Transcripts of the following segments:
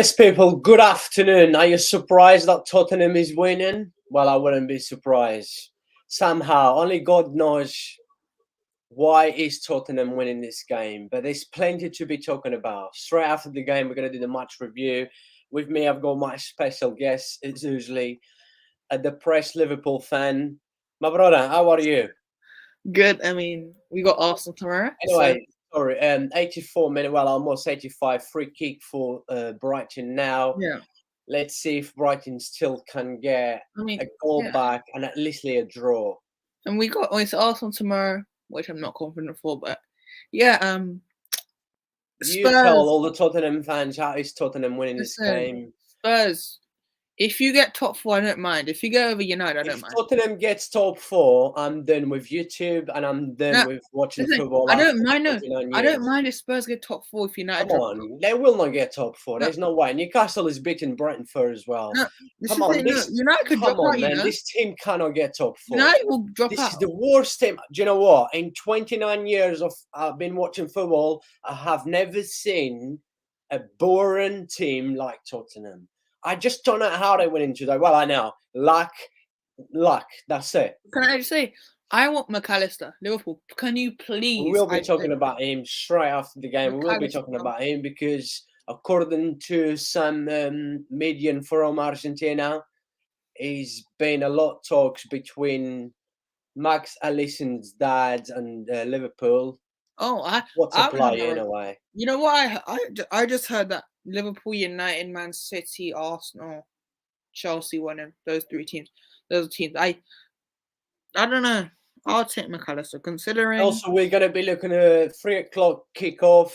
Yes, people, good afternoon. Are you surprised that Tottenham is winning? Well, I wouldn't be surprised. Somehow, only God knows why is Tottenham winning this game. But there's plenty to be talking about. Straight after the game, we're going to do the match review. With me, I've got my special guest. It's usually a depressed Liverpool fan. My brother, how are you? Good. I mean, we got Arsenal tomorrow. Anyway, sorry, 84 minutes, well, almost 85, free kick for Brighton now. Yeah. Let's see if Brighton still can get I a goal back and at least a draw. And we got it's Arsenal tomorrow, which I'm not confident for, but yeah. You tell all the Tottenham fans how is Tottenham winning this game. Spurs. If you get top 4, I don't mind. If you go over United, I don't mind. If Tottenham gets top 4, I'm done with YouTube and I'm done with watching football. I don't mind. I don't mind if Spurs get top 4 if United. Come on, they will not get top 4. There's no way. Newcastle is beating Brentford as well. Come on, United could drop out. Man, this team cannot get top 4. United will drop out. This is the worst team. Do you know what? In 29 years of I've been watching football, I have never seen a boring team like Tottenham. I just don't know how they went into that. Well, I know. Luck. That's it. Can I just say, I want McAllister. Liverpool, can you please? We will be talking about him straight after the game. We will be talking about him because according to some medium from Argentina, he's been a lot of talks between Max Allison's dad and Liverpool. Oh, what's a player in a way? You know what? I just heard that Liverpool, United, Man City, Arsenal, Chelsea won him. Those teams. I don't know. I'll take McAllister considering. Also, we're gonna be looking at 3:00 kickoff,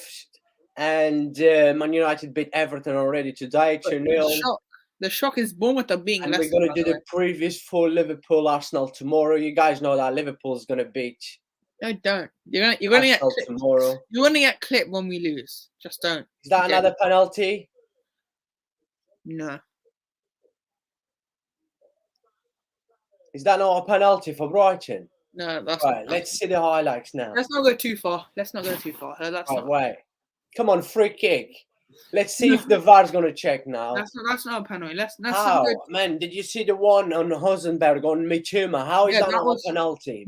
and Man United beat Everton already today 2-0. The shock is Bournemouth are being. And we're gonna do the previews for Liverpool Arsenal tomorrow. You guys know that Liverpool's gonna beat. No, don't. You're gonna get clipped tomorrow. You're gonna get clipped when we lose. Just don't. Is that another penalty? No. Is that not a penalty for Brighton? No, that's right. Let's see the highlights now. Let's not go too far. Wait. Come on, free kick. Let's see if the VAR's gonna check now. That's not a penalty. How? Man, did you see the one on Hosenberg on Mitchuma? How is that not a penalty?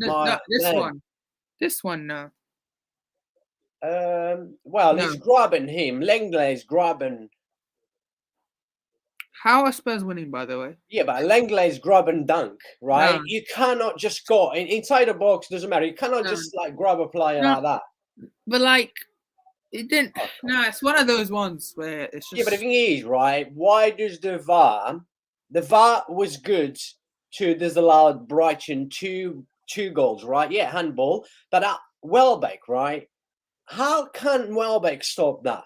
This one, no. Well, he's grabbing him. Langley is grabbing. How are Spurs winning, by the way? Yeah, but Langley is grabbing dunk, right? No. You cannot just go inside the box. Doesn't matter. You cannot just grab a player like that. But it didn't. No, it's one of those ones where it's just. Yeah, but the thing is, right? Why does the VAR? The VAR was good to disallow Brighton two goals, right? Yeah, handball. But Welbeck, right? How can Welbeck stop that?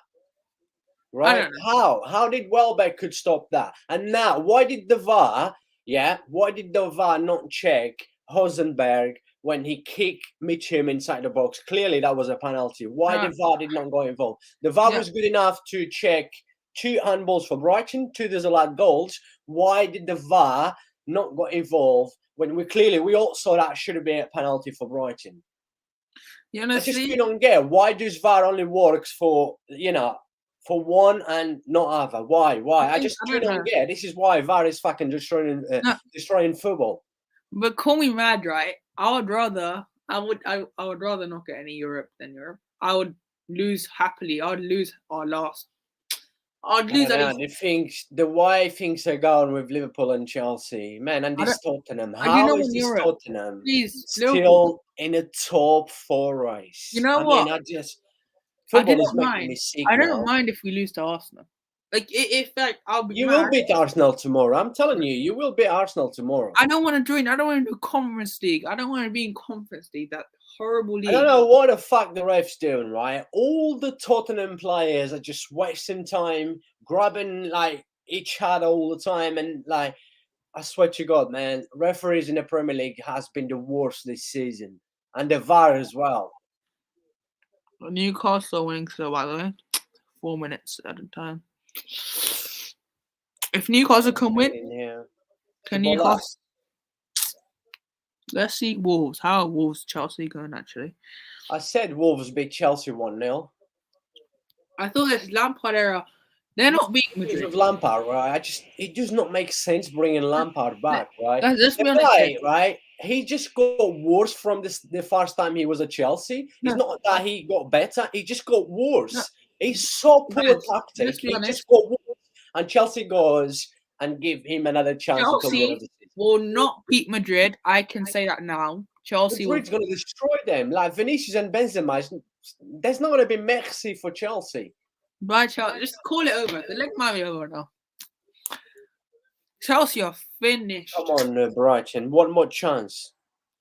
Right? How did Welbeck could stop that? And now, why did the VAR not check Hosenberg when he kicked Mitchum inside the box? Clearly, that was a penalty. Why the VAR did not go involved? The VAR was good enough to check 2 handballs for Brighton, 2 disallowed goals. Why did the VAR not get involved when we all saw that should have been a penalty for Brighton? I just don't get why does VAR only works for one and not other? Why? I just don't get. This is why VAR is fucking destroying football. But call me mad, right? I would rather not get any Europe than Europe. I would lose happily. I would lose our last. I'd lose. The way things are going with Liverpool and Chelsea, man, and this Tottenham. How is this Tottenham still in a top 4 race? You know what? Football is making me sick. I don't mind if we lose to Arsenal. I'll be. You will beat Arsenal tomorrow. I'm telling you, you will beat Arsenal tomorrow. I don't want to join. I don't want to do Conference League. I don't want to be in Conference League. That horrible league. I don't know what the fuck the refs doing, right? All the Tottenham players are just wasting time, grabbing each other all the time, and I swear to God, man, referees in the Premier League has been the worst this season, and the VAR as well. Newcastle winning, so by the way, 4 minutes at a time. If Newcastle can win, can Newcastle? Let's see Wolves. How are Wolves Chelsea going actually? I said Wolves beat Chelsea 1-0. I thought this Lampard era, They're not beating Because Madrid. of Lampard, right? It does not make sense bringing Lampard back, right? Let's be The honest guy, here. right? He just got worse from the first time he was at Chelsea. It's No. not that he got better; he just got worse. No. He's so poor Guys, tactic. let's be He honest. just got worse, and Chelsea goes and give him another chance until the end of Chelsea the season. will not beat Madrid. I can say that now. Chelsea will. Madrid's going to destroy them. Like Vinicius and Benzema, there's not going to be mercy for Chelsea. By Chelsea, just call it over. The leg might be over now. Chelsea are finished. Come on, Brighton. One more chance.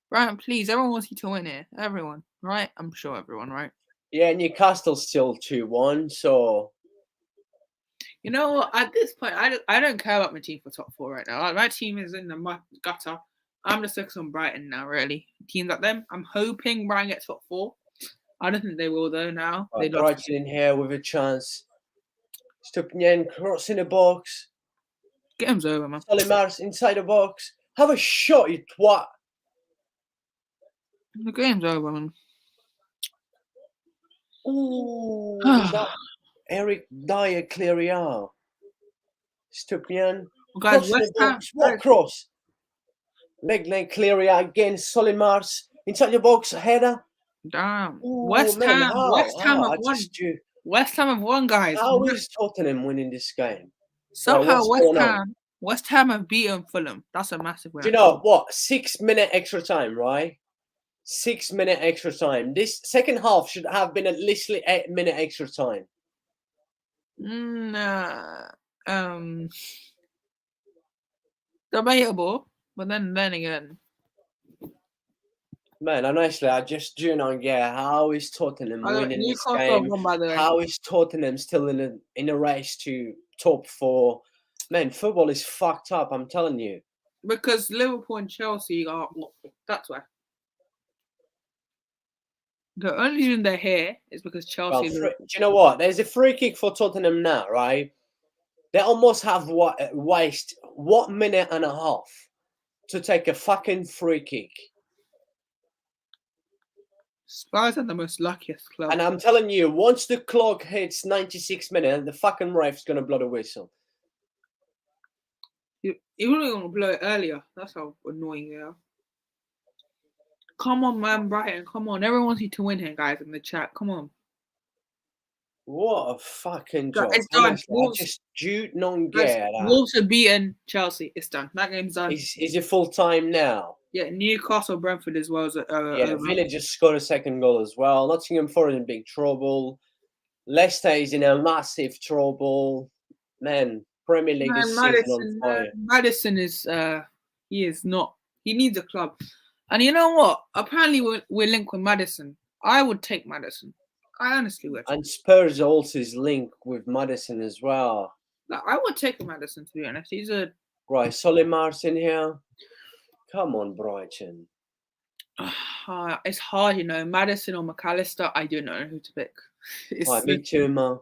Brighton, please. Everyone wants you to win here. Everyone, right? I'm sure everyone, right? Yeah, Newcastle's still 2-1, so... You know what? At this point, I don't care about my team for top 4 right now. My team is in the gutter. I'm just focused on Brighton now, really. Teams like them, I'm hoping Brighton gets top 4. I don't think they will, though, now. They Brighton in here with a chance. Stupinian crossing the box. Game's over, man. Solimars inside the box. Have a shot, you twat. The game's over, man. Ooh, is that Eric Dyer clear out? Stupinian. Guys, West Ham. What cross? Leg clear out again. Solimars inside the box. Header. Damn. Ooh, West man, Ham. West Ham have won. West Ham have won, guys. How is Tottenham winning this game? Somehow West Ham have beaten Fulham. That's a massive win. Do you know what? 6-minute extra time, right? 6-minute extra time. This second half should have been at least 8-minute extra time. Debatable, but then again. Man, honestly, I just do not get how is Tottenham winning this game? How is Tottenham still in a race to top 4? Man, football is fucked up, I'm telling you. Because Liverpool and Chelsea are... That's why. The only reason they're here is because Chelsea... do you know what? There's a free kick for Tottenham now, right? They almost have waste 1 minute and a half to take a fucking free kick. Spurs are the most luckiest club. And I'm telling you, once the clock hits 96 minutes, the fucking ref's going to blow the whistle. You really want to blow it earlier. That's how annoying they are. Come on, man, Brighton. Come on. Everyone wants you to win here, guys, in the chat. Come on. What a fucking job. It's done. I just do not get that. Wolves have beaten Chelsea. It's done. That game's done. Is it full time now? Yeah, Newcastle, Brentford as well. Villa just scored a second goal as well. Nottingham Forest in big trouble. Leicester is in a massive trouble. Man, Premier League is on fire. Maddison is he is not. He needs a club. And you know what? Apparently we're linked with Maddison. I would take Maddison. I honestly would. And Spurs also is linked with Maddison as well. Like, I would take Maddison, to be honest. He's a... Right, Solimars in here. Come on, Brighton. It's hard, you know. Maddison or McAllister, I don't know who to pick. Right, me too, man.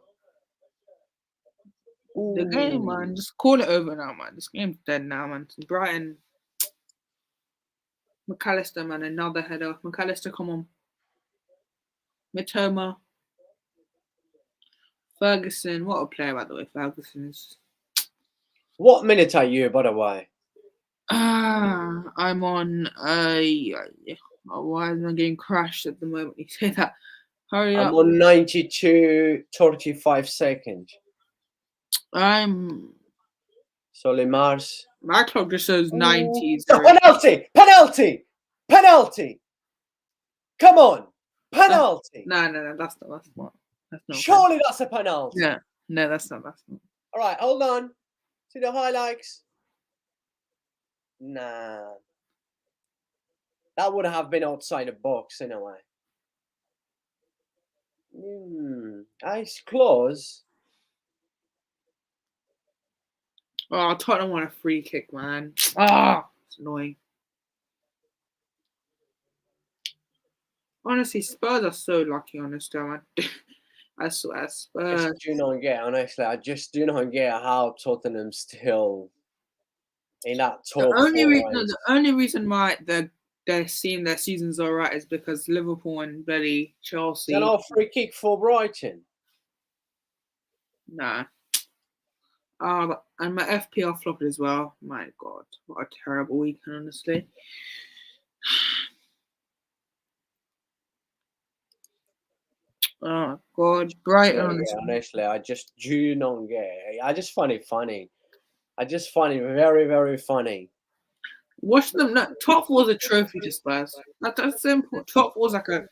The game, man. Just call it over now, man. This game's dead now, man. Brighton. McAllister, man. Another header. McAllister, come on. Mitoma. Ferguson. What a player, by the way. Ferguson is. What minute are you, by the way? I'm on why am I getting crashed at the moment? You say that. Hurry up. I'm on 92, 35 seconds. I'm Solimars. My clock just says 90s. Penalty! Come on! Penalty! No, that's not. Surely that's a penalty. Yeah. No, that's not. All right, hold on. See the highlights. Nah. That would have been outside the box anyway. Eyes close. Oh, Tottenham want a free kick, man. It's annoying. Honestly, Spurs are so lucky on this man. I swear, Spurs. I just do not get how Tottenham still in that top. The only reason why they're seeing their seasons alright is because Liverpool and Chelsea. Is that a free kick for Brighton? Nah. And my FPL flopped as well. My God, what a terrible weekend, honestly. Oh God, Brighton. Honestly, I just do not get it. I just find it funny. I just find it very, very funny. Watch them. No, top four is a trophy to Spurs. That's simple. Top four is like a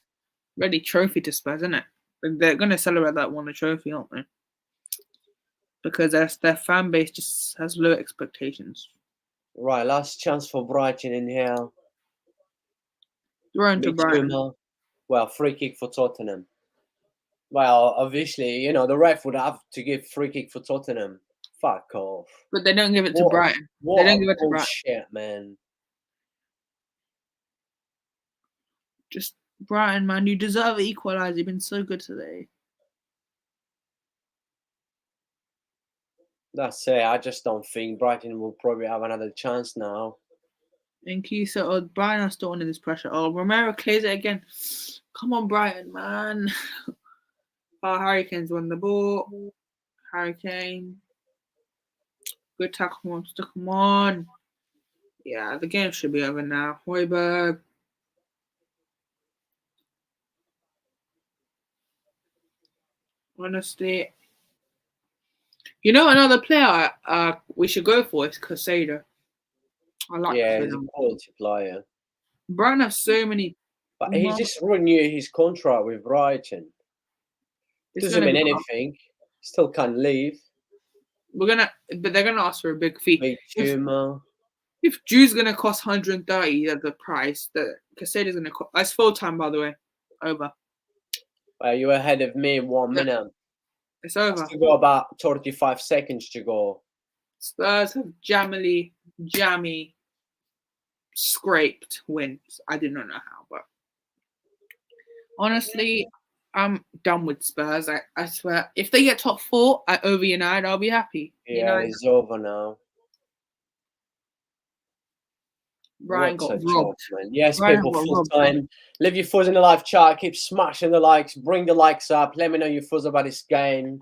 ready trophy to Spurs, isn't it? They're gonna celebrate that one, the trophy, aren't they? Because their fan base just has low expectations. Right, last chance for Brighton in here. Thrown to Brighton. Well, free kick for Tottenham. Well, obviously, the ref would have to give free kick for Tottenham. Fuck off. But they don't give it to Brighton. What They don't give it to Brighton. Bullshit, man. Just Brighton, man. You deserve an equaliser. You've been so good today. That's it. I just don't think Brighton will probably have another chance now. Thank you. So, Brighton are still under this pressure. Oh, Romero clears it again. Come on, Brighton, man. Harry Kane's won the ball. Harry Kane. Good tackle, monster. Come on. Yeah, the game should be over now. Højbjerg. Honestly. Another player we should go for is Casado. I like Casado. He's a quality player. Brighton have so many. But he just renewed his contract with Brighton. Doesn't mean anything. Still can't leave. But they're gonna ask for a big fee. Big tumor. If Drew's gonna cost 130 at the price, that Casado's gonna cost. That's full time, by the way. Over. Well, you're ahead of me in 1 minute. It's over. Still got about 35 seconds to go. Spurs have jammy scraped wins. I did not know how, but honestly, I'm done with Spurs. I swear, if they get top 4 over United, I'll be happy. Yeah, it's over now. Brian got robbed. Yes, people, full time. Leave your thoughts in the live chat. Keep smashing the likes. Bring the likes up. Let me know your thoughts about this game.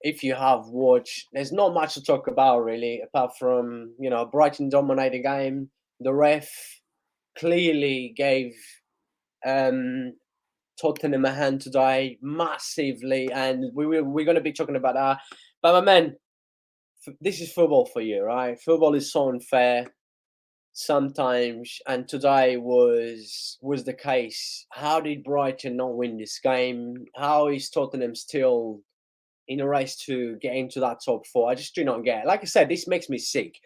If you have watched, there's not much to talk about really, apart from Brighton dominated the game. The ref clearly gave Tottenham a hand today massively, and we're going to be talking about that. But my man, this is football for you, right? Football is so unfair sometimes, and today was the case. How did Brighton not win this game? How is Tottenham still in a race to get into that top 4? I just do not get it. Like I said, this makes me sick.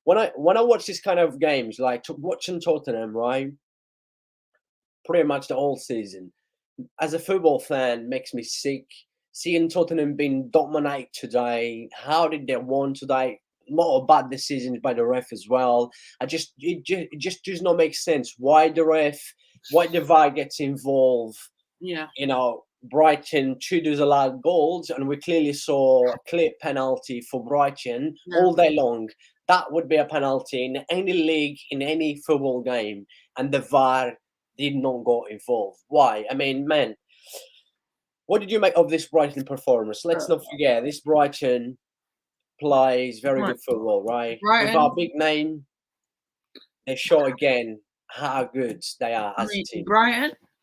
When I watch this kind of games, like watching Tottenham, right, pretty much the whole season, as a football fan, makes me sick. Seeing Tottenham being dominated today, how did they win today? A lot of bad decisions by the ref as well. It just does not make sense. Why the VAR gets involved? Yeah. Brighton 2 allowed goals, and we clearly saw a clear penalty for Brighton all day long. That would be a penalty in any league, in any football game, and the VAR did not go involved. Why? I mean, man, what did you make of this Brighton performance? Let's not forget, this Brighton plays very good football, right? With our big name, they show again how good they are as a team.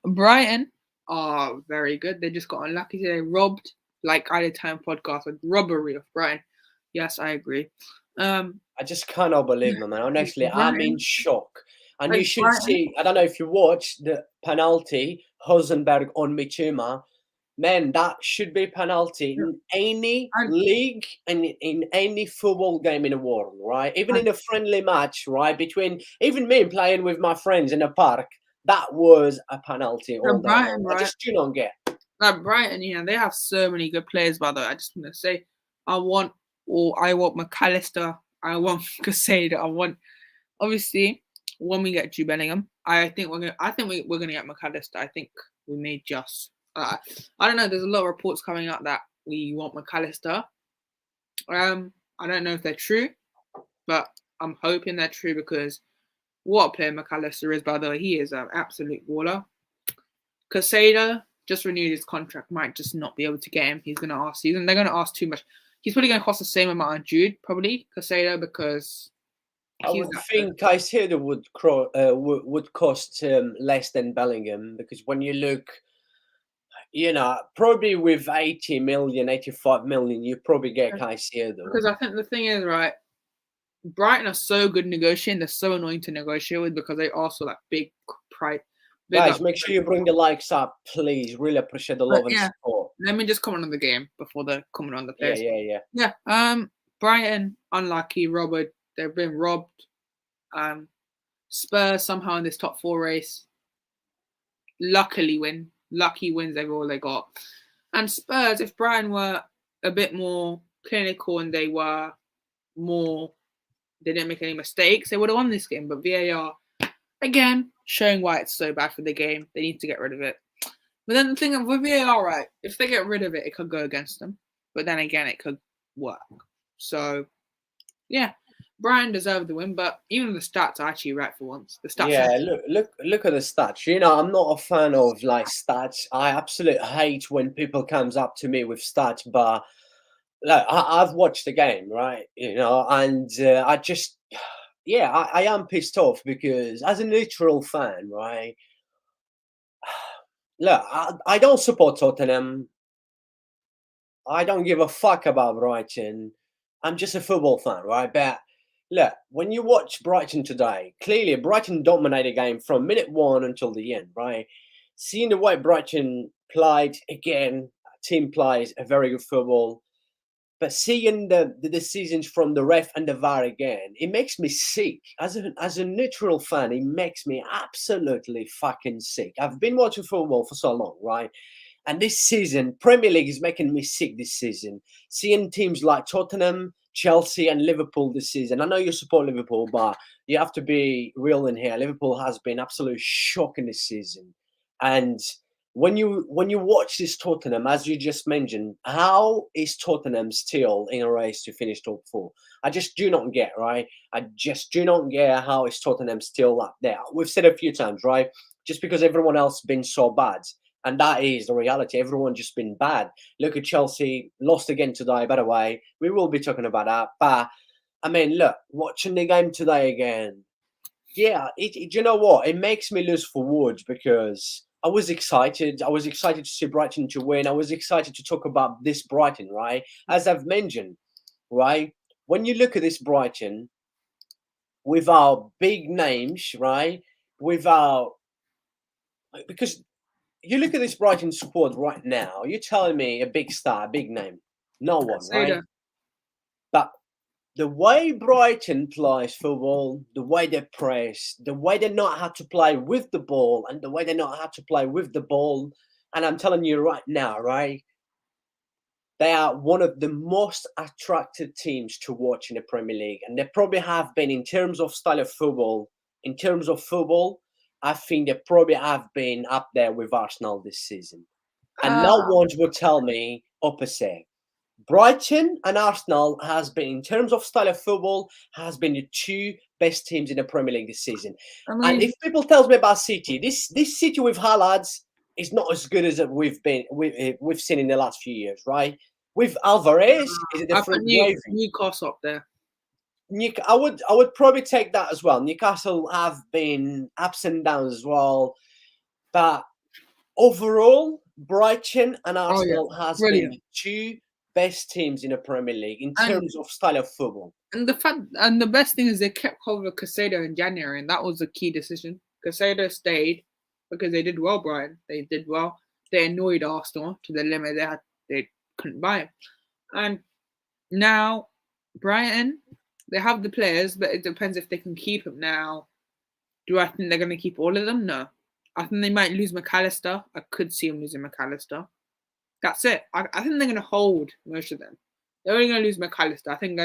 Brighton are very good. They just got unlucky today. Robbed, like I did time podcast, a robbery of Brighton. Yes, I agree. I just cannot believe it, man. Honestly, I'm in shock. And you should see, I don't know if you watched the penalty, Rosenberg on Mitoma. Man, that should be penalty in any league and in any football game in the world, right? Even in a friendly match, right? Between even me playing with my friends in a park, that was a penalty. Brighton, I just do not get. Like Brighton, they have so many good players, by the way. I just want to say, I want McAllister, I want Casado, obviously when we get Jude Bellingham, I think we're gonna get McAllister. I think we may just. I don't know. There's a lot of reports coming out that we want McAllister. I don't know if they're true, but I'm hoping they're true because what a player McAllister is, by the way. He is an absolute baller. Casado just renewed his contract. Might just not be able to get him. He's going to ask season. They're going to ask too much. he's probably going to cost the same amount on Jude, probably Caicedo, because I would think Caicedo would cost less than Bellingham, because when you look, probably with 80 million, 85 million, you probably get Caicedo. Because I think the thing is, right, Brighton are so good negotiating. They're so annoying to negotiate with because they also like big pride. Guys, make sure you bring the likes up, please. Really appreciate the love and support. Let me just comment on the game before the comment on the players. Yeah. Brighton unlucky. They've been robbed. Spurs somehow in this top 4 race. Lucky wins all they got. And Spurs, if Brighton were a bit more clinical and they didn't make any mistakes, they would have won this game. But VAR, again, showing why it's so bad for the game. They need to get rid of it. But then the thing with VAR, right, if they get rid of it, it could go against them. But then again, it could work. So, yeah, Brighton deserved the win, but even the stats are actually right for once. The stats. Look at the stats. I'm not a fan of stats. I absolutely hate when people comes up to me with stats, but I've watched the game, right? And I just, I am pissed off because as a neutral fan, right? Look, I don't support Tottenham. I don't give a fuck about Brighton. I'm just a football fan, right? But look, when you watch Brighton today, clearly Brighton dominated the game from minute 1 until the end, right? Seeing the way Brighton played, again, team plays a very good football. But seeing the decisions from the ref and the VAR again, it makes me sick. As a neutral fan, it makes me absolutely fucking sick. I've been watching football for so long, right? And this season, Premier League is making me sick this season. Seeing teams like Tottenham, Chelsea and Liverpool this season. I know you support Liverpool, but you have to be real in here. Liverpool has been absolutely shocking this season. And when you watch this Tottenham, as you just mentioned, how is Tottenham still in a race to finish top 4? I just do not get, right? I just do not get how is Tottenham still up there. We've said a few times, right? Just because everyone else has been so bad. And that is the reality. Everyone just been bad. Look at Chelsea, lost again today, by the way. We will be talking about that. But, I mean, look, watching the game today again, you know what? It makes me lose for words because I was excited. I was excited to see Brighton to win. I was excited to talk about this Brighton, right? As I've mentioned, right? When you look at this Brighton, without big names, right? Because you look at this Brighton squad right now, you're telling me a big star, a big name. No one, right? But the way Brighton plays football, the way they press, the way they know how to play with the ball, and the way they know how to play with the ball, and I'm telling you right now, right? They are one of the most attractive teams to watch in the Premier League. And they probably have been, in terms of style of football, I think they probably have been up there with Arsenal this season. And no one will tell me opposite. Brighton and Arsenal has been, in terms of style of football, has been the 2 best teams in the Premier League this season. And if people tell me about City, this City with Haaland is not as good as we've seen in the last few years, right? With Alvarez, is a different wave. Newcastle up there. I would probably take that as well. Newcastle have been ups and downs as well, but overall, Brighton and Arsenal has been the 2 best teams in the Premier League in terms of style of football. And the best thing is they kept hold of Caicedo in January, and that was a key decision. Caicedo stayed because they did well, Brighton. They did well. They annoyed Arsenal to the limit. They couldn't buy him. And now Brighton, they have the players, but it depends if they can keep him now. Do I think they're going to keep all of them? No. I think they might lose McAllister. I could see them losing McAllister. That's it. I think they're going to hold most of them. They're only going to lose McAllister. I think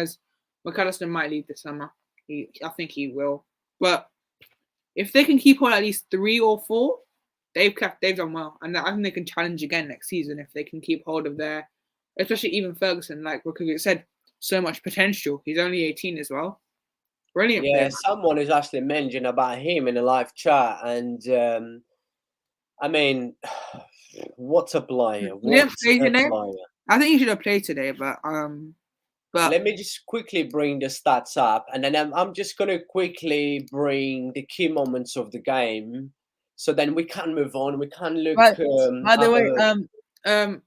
McAllister might leave this summer. I think he will. But if they can keep on at least 3 or 4, they've done well. And I think they can challenge again next season if they can keep hold of their, especially even Ferguson, like Ricky said, so much potential. He's only 18 as well. Brilliant. Yeah, someone has actually mentioned about him in a live chat. And, I mean, what a player. I think he should have played today, but But let me just quickly bring the stats up, and then I'm just gonna quickly bring the key moments of the game, so then we can move on. We can look by the at way,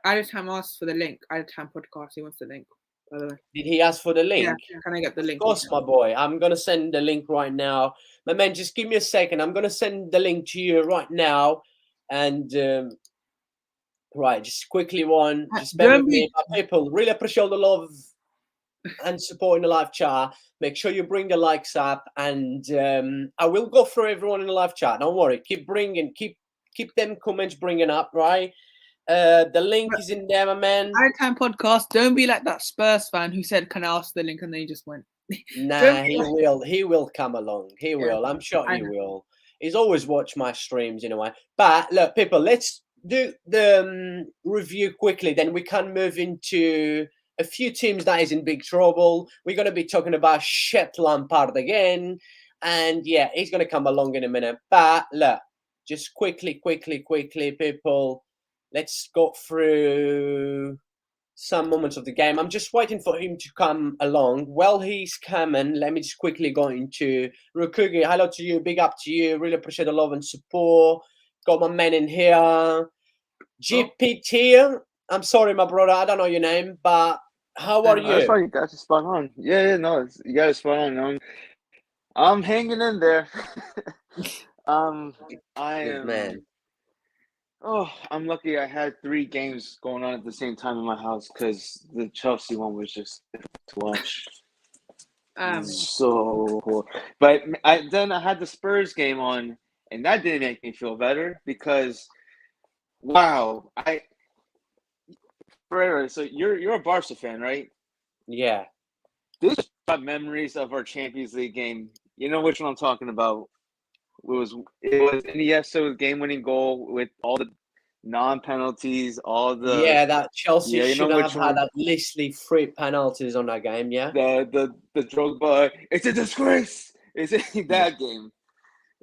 Aditham asked for the link. Aditham podcast. He wants the link. By the way. Did he ask for the link? Yeah. Can I get the link? Of course, my boy. I'm gonna send the link right now. My man, just give me a second. I'm gonna send the link to you right now, and right, just quickly one. Just bear with me, my people. Really appreciate the love and support in the live chat. Make sure you bring the likes up, and I will go through everyone in the live chat. Don't worry. Keep them comments bringing up. Right. The link is in there, my man. Time podcast. Don't be like that Spurs fan who said, "Can I ask the link?" and then he just went. Nah, he will. He will come along. He will. I'm sure he will. He's always watched my streams in a way. But look, people, let's do the review quickly. Then we can move into a few teams that is in big trouble. We're going to be talking about Shep Lampard again. And yeah, he's going to come along in a minute. But look, just quickly, people, let's go through some moments of the game. I'm just waiting for him to come along. While he's coming, let me just quickly go into Rukugi. Hello to you. Big up to you. Really appreciate the love and support. Got my man in here. GPT. I'm sorry, my brother. I don't know your name, but how are you? That's why you got it spot on. Yeah, no, you got it spot on. I'm hanging in there. I am. Man. Oh, I'm lucky I had 3 games going on at the same time in my house because the Chelsea one was just to watch. So poor. But then I had the Spurs game on, and that didn't make me feel better because, wow, Ferreira, so you're a Barca fan, right? Yeah. This brought memories of our Champions League game. You know which one I'm talking about. It was Iniesta game-winning goal with all the non-penalties, all the that Chelsea should have had one? at least 3 penalties on that game. Yeah, the Drogba. It's a disgrace. It's that game.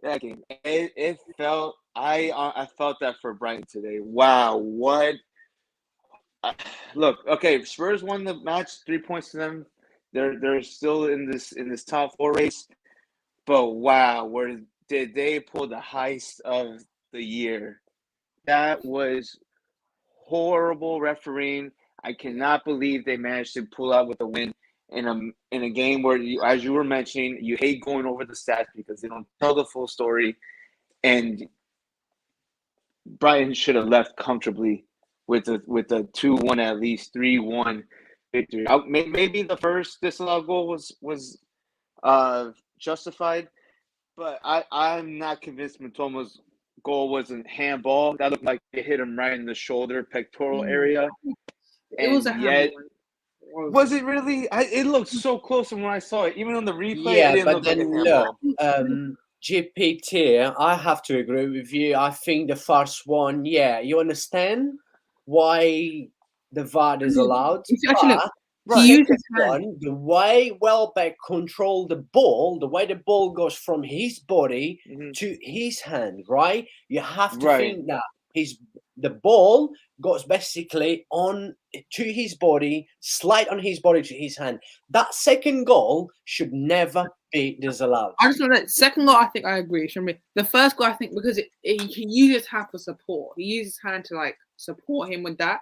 That game. It felt. I felt that for Brighton today. Wow, what? Look, okay. Spurs won the match. 3 points to them. They're still in this top 4 race. But wow, where did they pull the heist of the year? That was horrible refereeing. I cannot believe they managed to pull out with a win in a game where, as you were mentioning, you hate going over the stats because they don't tell the full story. And Brighton should have left comfortably with a 2-1, at least 3-1 victory. Maybe the first disallowed goal was justified, but I'm not convinced Mitoma's goal wasn't handball. That looked like it hit him right in the shoulder, pectoral area. It was a handball. Was it really? It looked so close from when I saw it. Even on the replay, yeah, it didn't but look then like a handball. look, GPT, I have to agree with you. I think the first one, yeah, you understand why the VAR is allowed. He used his hand. The way Welbeck controlled the ball, the way the ball goes from his body to his hand, right? You have to think that the ball goes basically on to his body, slide on his body to his hand. That second goal should never be disallowed. I just know that second goal, I think I agree. The first goal, I think, because he used his hand for support. He used his hand to like support him with that.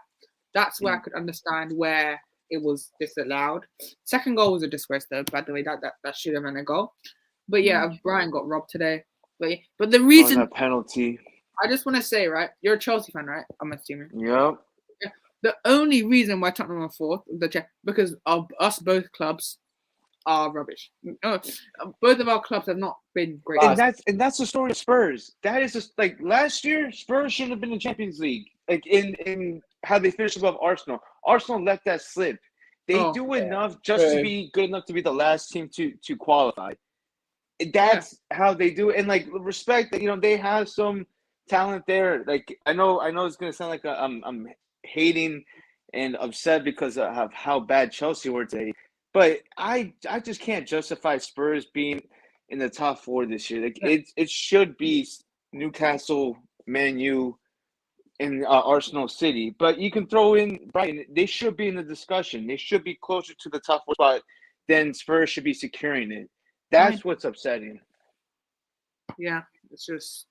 That's where I could understand where it was disallowed. Second goal was a disgrace, though. By the way, that should have been a goal. But yeah, Brian got robbed today. But the reason that penalty. I just want to say, right? You're a Chelsea fan, right? I'm assuming. Yep. The only reason why Tottenham are fourth, because us both clubs are rubbish. Both of our clubs have not been great. And that's the story of Spurs. That is just like last year, Spurs shouldn't have been in Champions League. Like in how they finished above Arsenal. Arsenal let that slip. They do enough just to be good enough to be the last team to qualify. That's how they do it. And like respect that they have some talent there. Like I know it's gonna sound like I'm hating and upset because of how bad Chelsea were today. But I just can't justify Spurs being in the top 4 this year. Like it should be Newcastle, Man U, in Arsenal City, but you can throw in Brighton. They should be in the discussion. They should be closer to the top 4 spot than Spurs should be securing it. That's what's upsetting. Yeah, it's just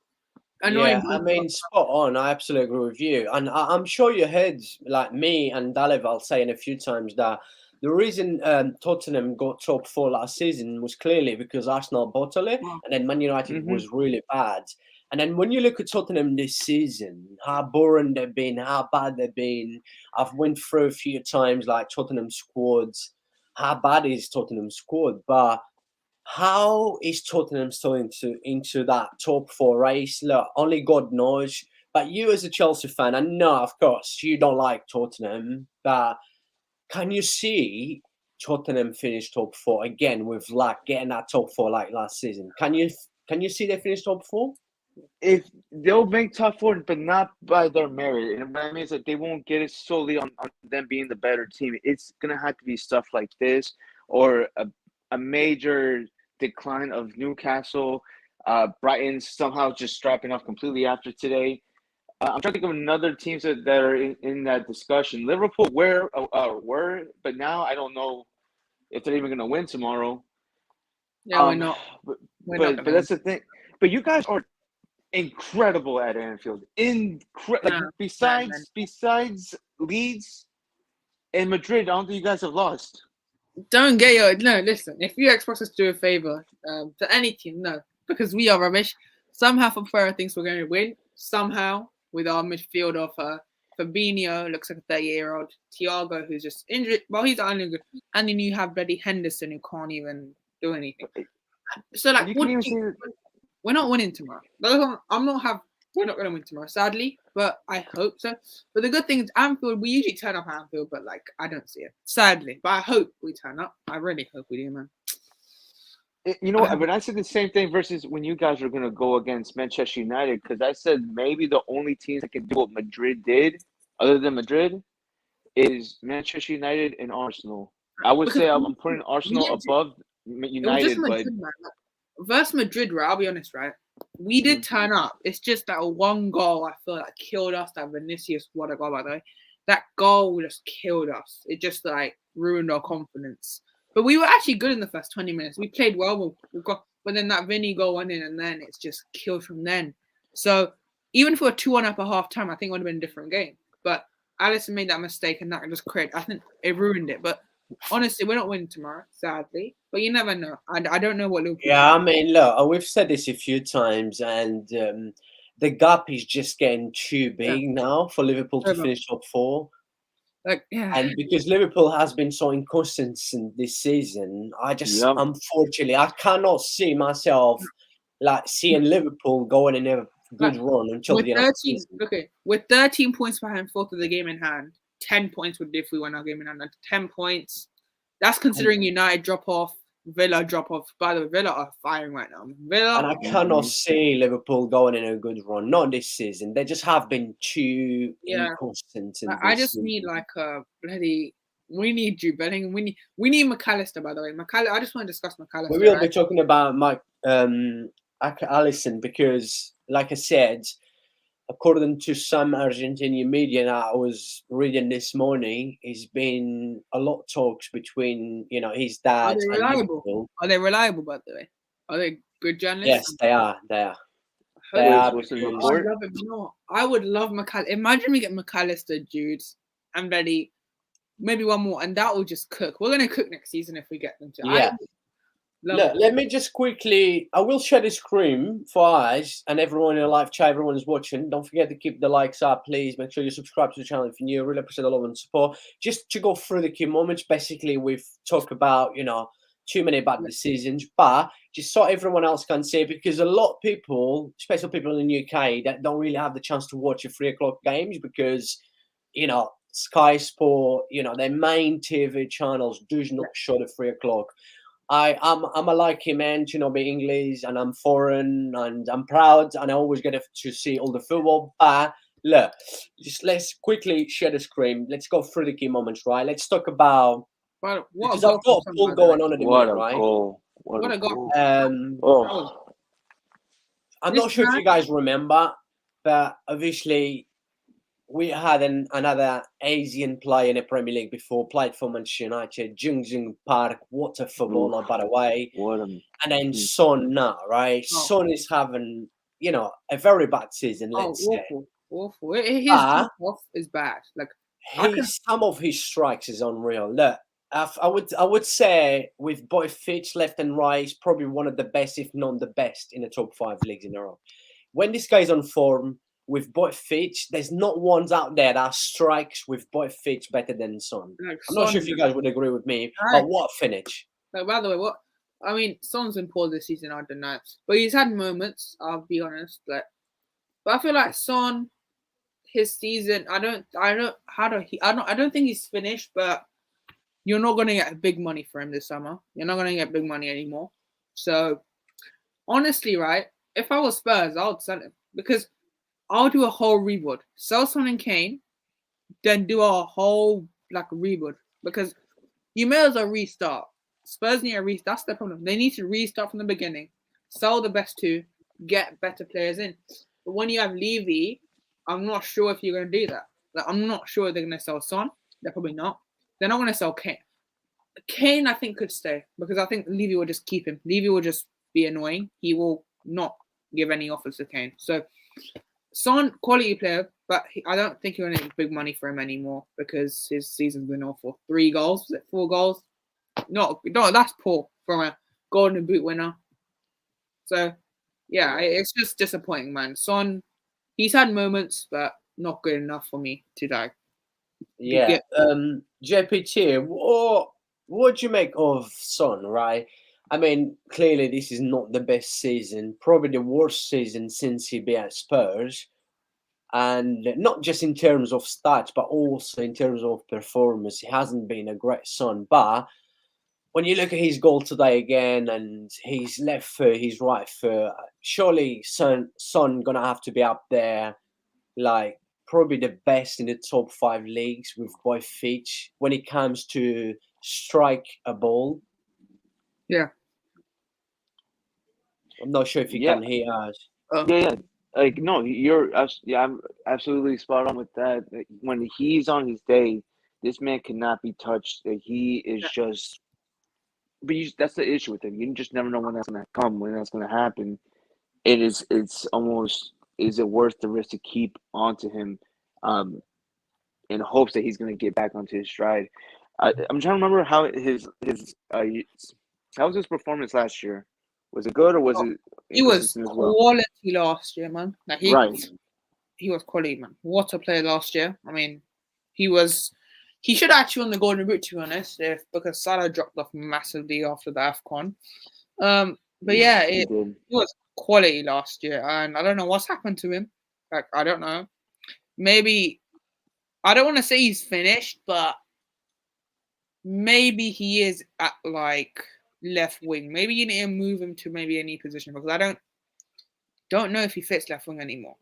Yeah, annoying. I mean, spot on. I absolutely agree with you. And I'm sure you heard, like me and Daleval saying a few times that the reason Tottenham got top 4 last season was clearly because Arsenal bottled it, and then Man United Mhm. was really bad. And then when you look at Tottenham this season, how boring they've been, how bad they've been. I've went through a few times like Tottenham squads. How bad is Tottenham squad? But how is Tottenham still into that top 4 race? Look, only God knows. But you as a Chelsea fan, I know, of course, you don't like Tottenham, but can you see Tottenham finish top 4 again with like getting that top 4 like last season? Can you see they finish top 4? If they'll make top 4, but not by their merit, and that means that they won't get it solely on them being the better team. It's gonna have to be stuff like this, or a major decline of Newcastle, Brighton somehow just dropping off completely after today. I'm trying to think of another teams that are in that discussion. Liverpool were, but now I don't know if they're even gonna win tomorrow. Yeah, we're not. But that's the thing. But you guys are incredible at Anfield. Besides Leeds and Madrid, I don't think you guys have lost. Don't get your no. Listen, if you expect us to do a favor to any team, no, because we are rubbish. Somehow, Ferreira thinks we're going to win. Somehow, with our midfield of Fabinho, looks like a 30-year-old Thiago who's just injured. Well, he's only good, and then you have Bloody Henderson who can't even do anything. So, like, we're not winning tomorrow. We're not going to win tomorrow, sadly, but I hope so. But the good thing is, Anfield, we usually turn up at Anfield, but like, I don't see it, sadly. But I hope we turn up. I really hope we do, man. You know what? But I said the same thing versus when you guys were going to go against Manchester United, because I said maybe the only teams that can do what Madrid did, other than Madrid, is Manchester United and Arsenal. I would say I'm putting Arsenal above United, but versus Madrid, right? I'll be honest, right? We did turn up. It's just that one goal I feel like killed us. That Vinicius, what a goal, by the way. That goal just killed us. It just like ruined our confidence. But we were actually good in the first 20 minutes. We played well. But then that Vinny goal went in, and then it's just killed from then. So even if we were 2-1 up at half time, I think it would have been a different game. But Alisson made that mistake, and that just created. I think it ruined it. But honestly, we're not winning tomorrow, sadly. But you never know. I don't know what Liverpool. Yeah, I mean, look, we've said this a few times, and the gap is just getting too big now for Liverpool to finish top 4. And because Liverpool has been so inconsistent this season, unfortunately, I cannot see myself like seeing Liverpool going in a good run until the end of the season. Okay, with 13 points behind 4th of the game in hand, 10 points would be if we won our game in hand. 10 points. That's considering United drop off, Villa drop off. By the way, Villa are firing right now. And I cannot see Liverpool going in a good run. Not this season. They just have been too inconsistent. I just need like a bloody. We need Jude Bellingham. We need McAllister. By the way, I just want to discuss McAllister. We will be talking about Alisson because, like I said, according to some Argentinian media that I was reading this morning, it's been a lot of talks between, his dad. Are they reliable? Are they reliable, by the way? Are they good journalists? Yes, they are. They are. I would love McAllister. Imagine we get McAllister, Jude, and Betty, maybe one more, and that will just cook. We're going to cook next season if we get them to. Yeah. Look, let me just quickly. I will share the screen for us and everyone in the live chat. Everyone is watching. Don't forget to keep the likes up, please. Make sure you subscribe to the channel if you're new. Really appreciate the love and support. Just to go through the key moments. Basically, we've talked about too many bad decisions, but just so everyone else can see, because a lot of people, especially people in the UK, that don't really have the chance to watch the 3:00 games because Sky Sport, their main TV channels do not show the 3:00. I'm a lucky man to not be English, and I'm foreign, and I'm proud, and I always get to see all the football. But look, just let's quickly share the screen. Let's go through the key moments, right? Let's talk about because I've got a pool going on at the minute, right? What a goal! I'm not sure if you guys remember, but obviously we had another Asian player in the Premier League before, played for Manchester United, Jung Park, what a footballer, by the way. What a And then Son now, right? Oh. Son is having, a very bad season, let's say. Awful. His Ah. off is bad. Like Some of his strikes is unreal. Look, I would say with both Fitch left and right, he's probably one of the best, if not the best, in the top 5 leagues in a row. When this guy's on form with both Fitch, there's not ones out there that strikes with both Fitch better than Son. Like I'm not sure if you guys would agree with me, Right. but what a finish! Like, by the way, Son's been poor this season. I don't know, but he's had moments. I'll be honest. But I feel like Son, his season, I don't think he's finished, but you're not going to get big money for him this summer. You're not going to get big money anymore. So, honestly, right, if I was Spurs, I would sell him because I'll do a whole rebuild. Sell Son and Kane, then do a whole rebuild because you may as well restart. Spurs need a restart. That's the problem. They need to restart from the beginning. Sell the best 2, get better players in. But when you have Levy, I'm not sure if you're going to do that. I'm not sure they're going to sell Son. They're probably not. They're not going to sell Kane. Kane, I think, could stay because I think Levy will just keep him. Levy will just be annoying. He will not give any offers to Kane. So, Son, quality player, but I don't think you're going to get big money for him anymore because his season's been awful. 3 goals, was it 4 goals? No, that's poor from a Golden Boot winner. So, yeah, it's just disappointing, man. Son, he's had moments, but not good enough for me to die. Yeah. JPT, what do you make of Son, right? I mean, clearly this is not the best season, probably the worst season since he beat Spurs. And not just in terms of stats, but also in terms of performance. He hasn't been a great Son. But when you look at his goal today again and his left foot, his right foot, surely Son gonna have to be up there, probably the best in the top 5 leagues with both feet when it comes to strike a ball. Yeah. I'm not sure if you can hear us. Yeah. No, I'm absolutely spot on with that. When he's on his day, this man cannot be touched. He is just. But that's the issue with him. You just never know when that's going to come, when that's going to happen. It's almost, is it worth the risk to keep onto him, in hopes that he's going to get back onto his stride? I'm trying to remember how how was his performance last year? Was it good or was it? He was quality last year, man. He was quality, man. What a player last year. I mean, he should actually won the Golden Boot, to be honest, because Salah dropped off massively after the AFCON. But yeah, he was quality last year, and I don't know what's happened to him. I don't know. Maybe, I don't want to say he's finished, but maybe he is at left wing. Maybe you need to move him to maybe any position because I don't know if he fits left wing anymore.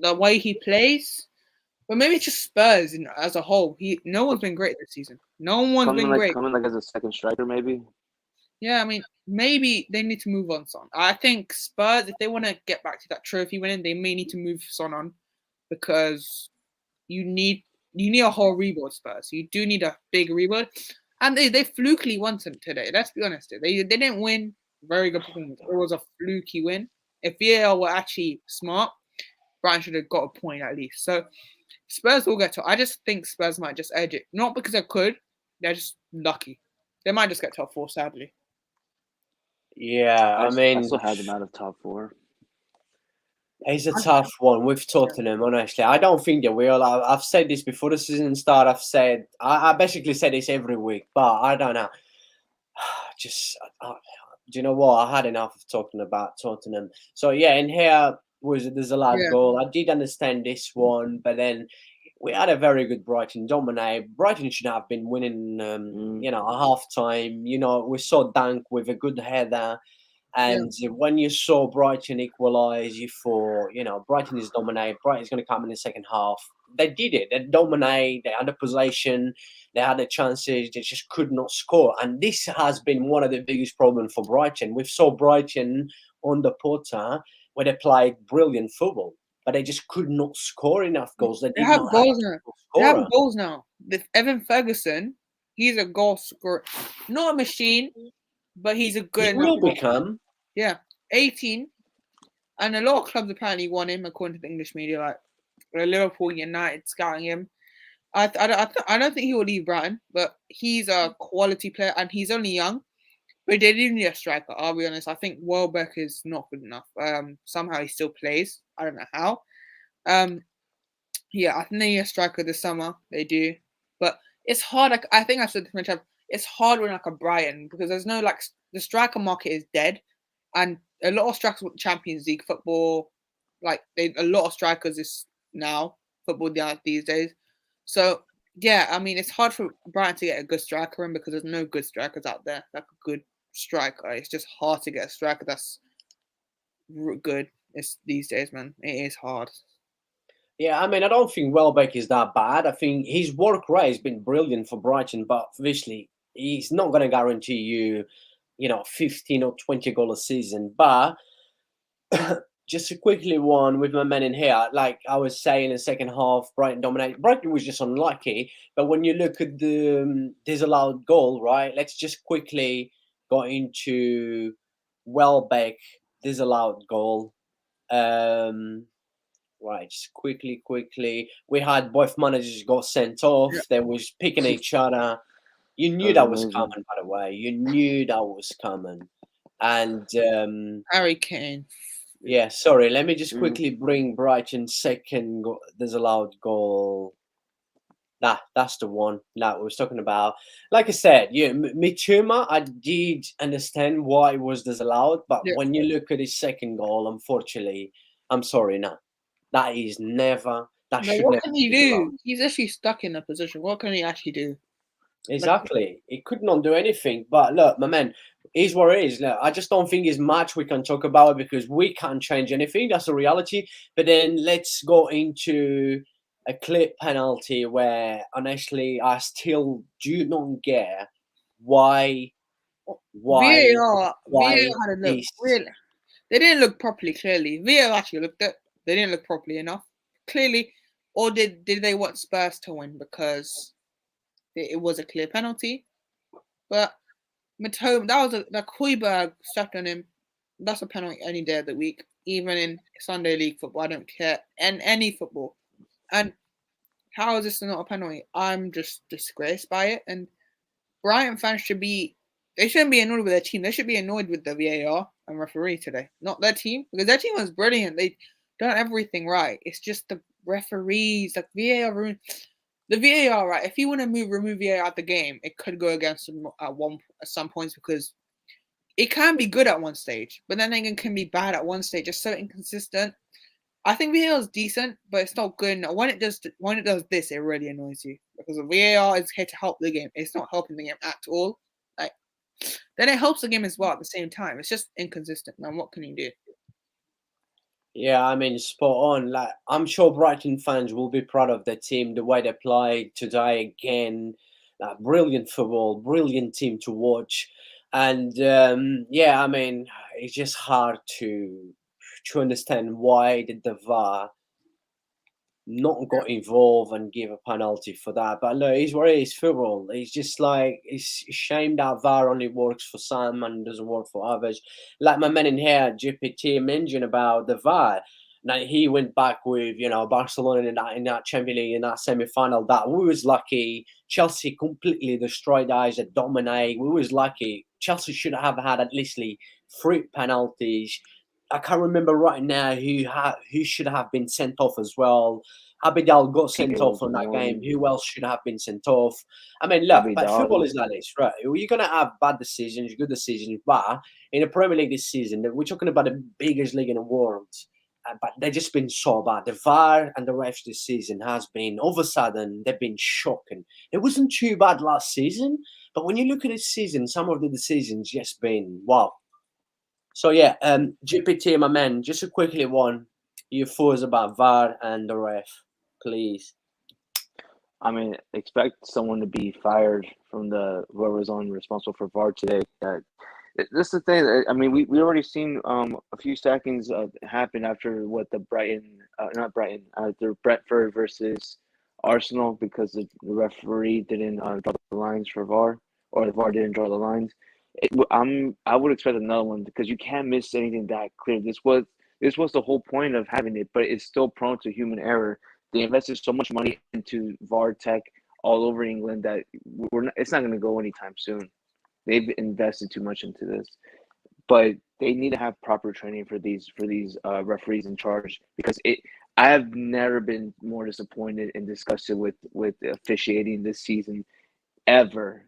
The way he plays, but maybe it's just Spurs as a whole. No one's been great this season. No one's been great. Coming as a second striker, maybe. Yeah, I mean, maybe they need to move on Son. I think Spurs, if they want to get back to that trophy winning, they may need to move Son on because you need a whole rebuild, Spurs. You do need a big rebuild. And they flukily won today. Let's be honest. They didn't win. Very good performance. It was a fluky win. If VAR were actually smart, Brighton should have got a point at least. So Spurs will get to. I just think Spurs might just edge it. Not because they could. They're just lucky. They might just get top 4, sadly. Yeah, I mean, I still have them out of top 4. It's a tough one with Tottenham, honestly. I don't think they will. I've said this before the season started. I basically say this every week, but I don't know. Do you know what? I had enough of talking about Tottenham. So yeah, in here there's a lot of goal. I did understand this one, but then we had a very good Brighton dominate. Brighton should have been winning, at half time. We saw Dunk with a good header. And when you saw Brighton equalise, you thought, Brighton is dominate. Brighton's going to come in the second half. They did it. They dominate. They had the possession. They had the chances. They just could not score. And this has been one of the biggest problems for Brighton. We saw Brighton under Potter where they played brilliant football. but they just could not score enough goals. They They did have not have goals a now. goal They have scorer. goals now. Evan Ferguson, he's a goal scorer. Not a machine, but he's a good He enough will goal. become. Yeah, 18. And a lot of clubs apparently want him, according to the English media, like Liverpool, United scouting him. I don't think he will leave Brighton, but he's a quality player and he's only young. But they do need a striker, I'll be honest. I think Welbeck is not good enough. Somehow he still plays. I don't know how. Yeah, I think they need a striker this summer. They do. But it's hard. Like, I think I said this many times. It's hard when like a Brighton because there's no like the striker market is dead. And a lot of strikers with Champions League football, like a lot of strikers is now football these days. So yeah, I mean it's hard for Brighton to get a good striker in because there's no good strikers out there. Like a good striker, it's just hard to get a striker that's good. It's these days, man. It is hard. Yeah, I mean, I don't think Welbeck is that bad. I think his work rate has been brilliant for Brighton, but obviously he's not going to guarantee you, 15 or 20 goal a season. But just a quickly one with my men in here, like I was saying, in the second half, Brighton dominated. Brighton was just unlucky, but when you look at the disallowed goal, right? Let's just quickly go into Welbeck disallowed goal. Right, just quickly. We had both managers got sent off. Yeah. They was picking each other. You knew that was coming, by the way. You knew that was coming. And Harry Kane. yeah, sorry. Let me just quickly bring Brighton's second disallowed goal. That's the one that we was talking about. Like I said, Mitchuma, I did understand why it was disallowed, but Yeah. when you look at his second goal, unfortunately, I'm sorry, no. That is never. That should what never can he be allowed. do? He's actually stuck in a position. What can he actually do? Exactly. He could not do anything. But look, my man, is what it is. Look, I just don't think it's much we can talk about because we can't change anything. That's the reality. But then let's go into a clear penalty where honestly I still do not get why VAR had a look. this. Really, they didn't look properly. Clearly, VAR actually looked at. They didn't look properly enough. Clearly, or did they want Spurs to win because it was a clear penalty? But Matoma, that was the Kuiberg stepped on him. That's a penalty any day of the week, even in Sunday League football. I don't care, and any football. And how is this not a penalty? I'm just disgraced by it. And Brighton fans shouldn't be annoyed with their team. They should be annoyed with the VAR and referee today, not their team, because their team was brilliant. They done everything right. It's just the referees, like VAR ruined. The VAR, right? If you want to remove VAR out the game, it could go against them at some points because it can be good at one stage, but then it can be bad at one stage. It's so inconsistent. I think VAR is decent, but it's not good enough. When it does this, it really annoys you because the VAR is here to help the game. It's not helping the game at all. Like then it helps the game as well at the same time. It's just inconsistent. Man, what can you do? Yeah, I mean, spot on. Like, I'm sure Brighton fans will be proud of their team, the way they played today again. Like, brilliant football, brilliant team to watch. And yeah, I mean, it's just hard to understand why did the VAR not got involved and give a penalty for that. But look, it's what it is, football. It's just like, it's a shame that VAR only works for some and doesn't work for others. Like my man in here, GPT, mentioned about the VAR. Now he went back with, Barcelona in that Champions League, in that semi-final, that we was lucky. Chelsea completely destroyed us, that dominate. We was lucky. Chelsea should have had at least 3 penalties. I can't remember right now who should have been sent off as well. Abidal got sent off on that game. Who else should have been sent off? I mean, look, but football is like this, right? You're going to have bad decisions, good decisions, but in the Premier League this season, we're talking about the biggest league in the world, but they've just been so bad. The VAR and the refs this season has been, all of a sudden, they've been shocking. It wasn't too bad last season, but when you look at this season, some of the decisions just been, wow. So yeah, GPT, my man, just a quickly one. Your thoughts about VAR and the ref, please. I mean, expect someone to be fired from whoever was on responsible for VAR today. That's the thing. I mean, we already seen a few sackings happen after what the not Brighton, the Brentford versus Arsenal because the referee didn't draw the lines for VAR, or the VAR didn't draw the lines. I would expect another one because you can't miss anything that clear. This was the whole point of having it, but it's still prone to human error. They invested so much money into VAR tech all over England that it's not going to go anytime soon. They've invested too much into this, but they need to have proper training for these referees in charge because I have never been more disappointed and disgusted with officiating this season ever.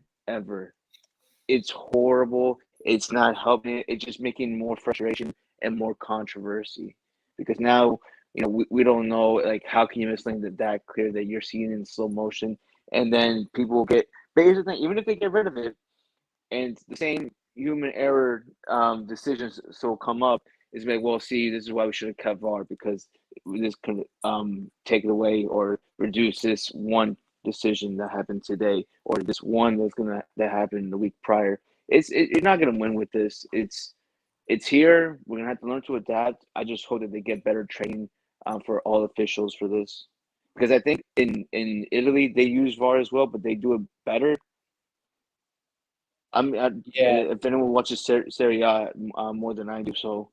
It's horrible. It's not helping. It's just making more frustration and more controversy because now we don't know, like, how can you miss something that clear that you're seeing in slow motion, and then people get. But here's the thing: even if they get rid of it, and the same human error decisions still come up, is like, well, see, this is why we should have kept VAR because this could take it away or reduce this one decision that happened today or this one that happened the week prior. You're not gonna win with this. It's here. We're gonna have to learn to adapt. I just hope that they get better training for all officials for this, because I think in Italy they use VAR as well, but they do it better. Yeah, If anyone watches Serie A more than I do, so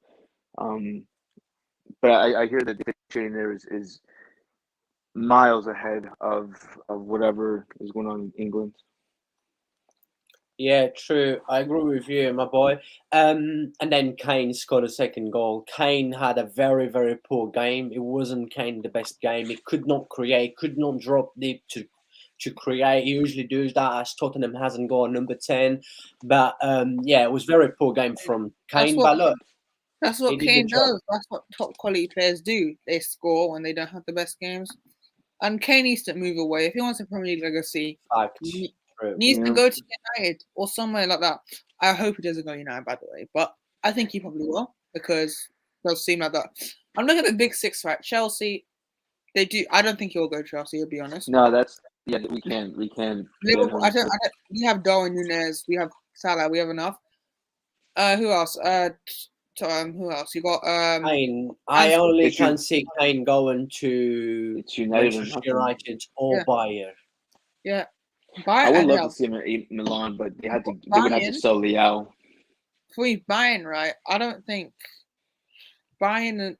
but I hear that the training there is miles ahead of whatever is going on in England. yeah, true. I agree with you, my boy. And then Kane scored a second goal. Kane had a very, very poor game. It wasn't Kane the best game. He could not create, could not drop deep to create. He usually does that as Tottenham hasn't got a number 10. But yeah, it was very poor game from Kane. But look, That's he what did Kane the job. does. That's what top quality players do. They score when they don't have the best games. And Kane needs to move away. If he wants a Premier League legacy, Fact. he True. needs to go to United or somewhere like that. I hope he doesn't go United, by the way. But I think he probably will because it does seem like that. I'm looking at the big six, right? Chelsea, they do. I don't think he'll go Chelsea, to be honest. No, we can Liverpool, we have Darwin Núñez, we have Salah, we have enough. Who else? Who else? You got Kane. I only can see Kane going to United Manchester United or Bayern. Yeah. I would love to see him at Milan, but they would have to sell Leao. For Bayern, right? I don't think Bayern.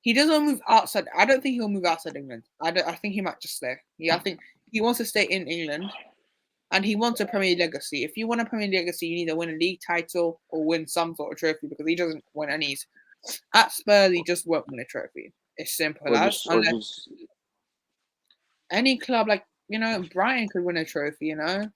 He doesn't move outside. I don't think he'll move outside England. I think he might just stay. Yeah, I think he wants to stay in England, and he wants a Premier League legacy. If you want a Premier League legacy, you need to win a league title or win some sort of trophy because he doesn't win any. At Spurs, he just won't win a trophy. It's simple as. Any club, like, Brighton could win a trophy, I'm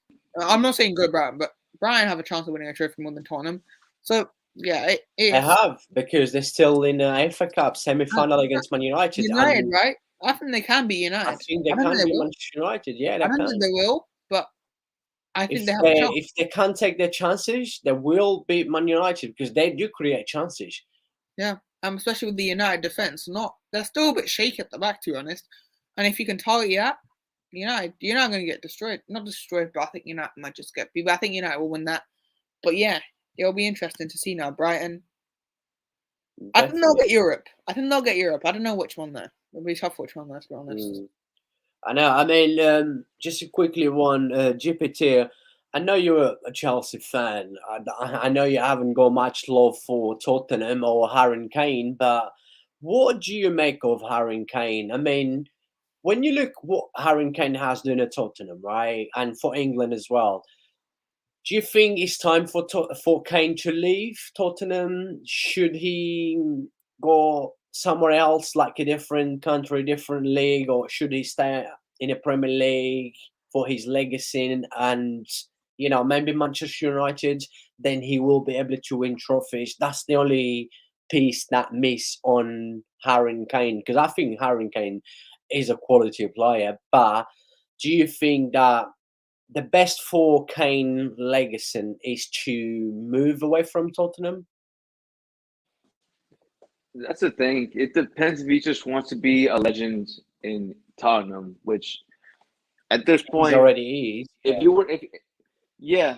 not saying go Brighton, but Brighton have a chance of winning a trophy more than Tottenham. So, yeah. They have, because they're still in the FA Cup semi-final against Man United. United, right? I think they can be United. I think they can be Manchester United. Yeah, they I don't think they will, but I think they have a chance. If they can't take their chances, they will beat Man United because they do create chances. Yeah, especially with the United defense. They're still a bit shaky at the back, to be honest. And if you can target that, United, you're not going to get destroyed. Not destroyed, but I think United might just get beat. But I think United will win that. But yeah, it'll be interesting to see now. Brighton. Definitely. I think they'll get Europe. I don't know which one though. It'll be tough which one, let's be honest. I know. I mean, just a quickly one, GPT. I know you're a Chelsea fan. I know you haven't got much love for Tottenham or Harry Kane, but what do you make of Harry Kane? I mean, when you look what Harry Kane has done at Tottenham, right, and for England as well, do you think it's time for Kane to leave Tottenham? Should he go somewhere else, like a different country, different league, or should he stay in a Premier League for his legacy and maybe Manchester United? Then he will be able to win trophies. That's the only piece that miss on Harry Kane, because I think Harry Kane is a quality player. But do you think that the best for Kane legacy is to move away from Tottenham? That's the thing. It depends if he just wants to be a legend in Tottenham, which at this point he already is. If Yeah,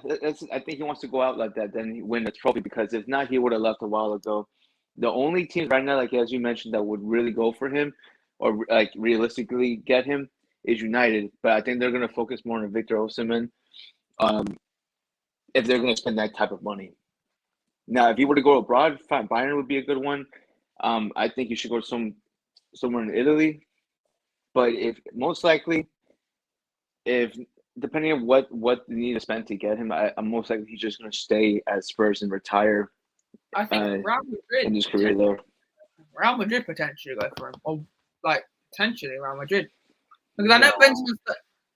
I think he wants to go out like that, then he win the trophy. Because if not, he would have left a while ago. The only teams right now, like as you mentioned, that would really go for him, or like realistically get him, is United. But I think they're gonna focus more on Victor Osimhen, um, if they're gonna spend that type of money. Now, if he were to go abroad, fine, Bayern would be a good one. I think you should go somewhere in Italy. But if most likely, if depending on what they need to spend to get him, I'm most likely he's just going to stay at Spurs and retire I think in his career there. Real Madrid potentially go for him, or like potentially Real Madrid, because I know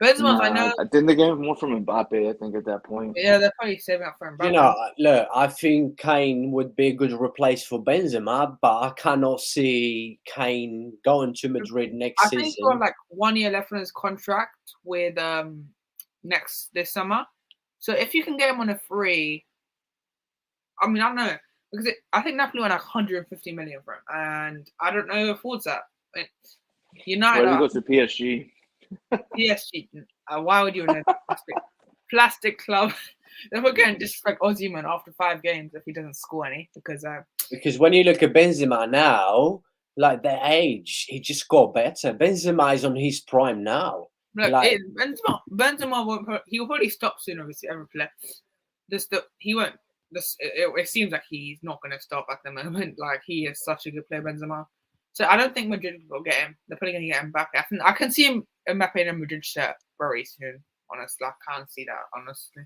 Benzema's. I know. I think they get more from Mbappe. I think at that point. Yeah, they're probably saving up for Mbappe. You know, look, I think Kane would be a good replace for Benzema, but I cannot see Kane going to Madrid next season. I think he's got like 1 year left on his contract with this summer. So if you can get him on a free, I mean, I don't know, because I think Napoli won like 150 million for him, and I don't know who affords that. United. Well, he goes to PSG. PSG. Why would you want a plastic club? Then we're going to disrespect Osimhen after 5 games if he doesn't score any, because when you look at Benzema now, like their age, he just got better. Benzema is on his prime now. Look, Benzema won't. He will probably stop soon. Obviously, every player. He won't. It seems like he's not going to stop at the moment. Like, he is such a good player, Benzema. So I don't think Madrid will get him. They're probably going to get him back. I can see him Mbappe in a Madrid shirt very soon. Honestly, I can't see that. Honestly.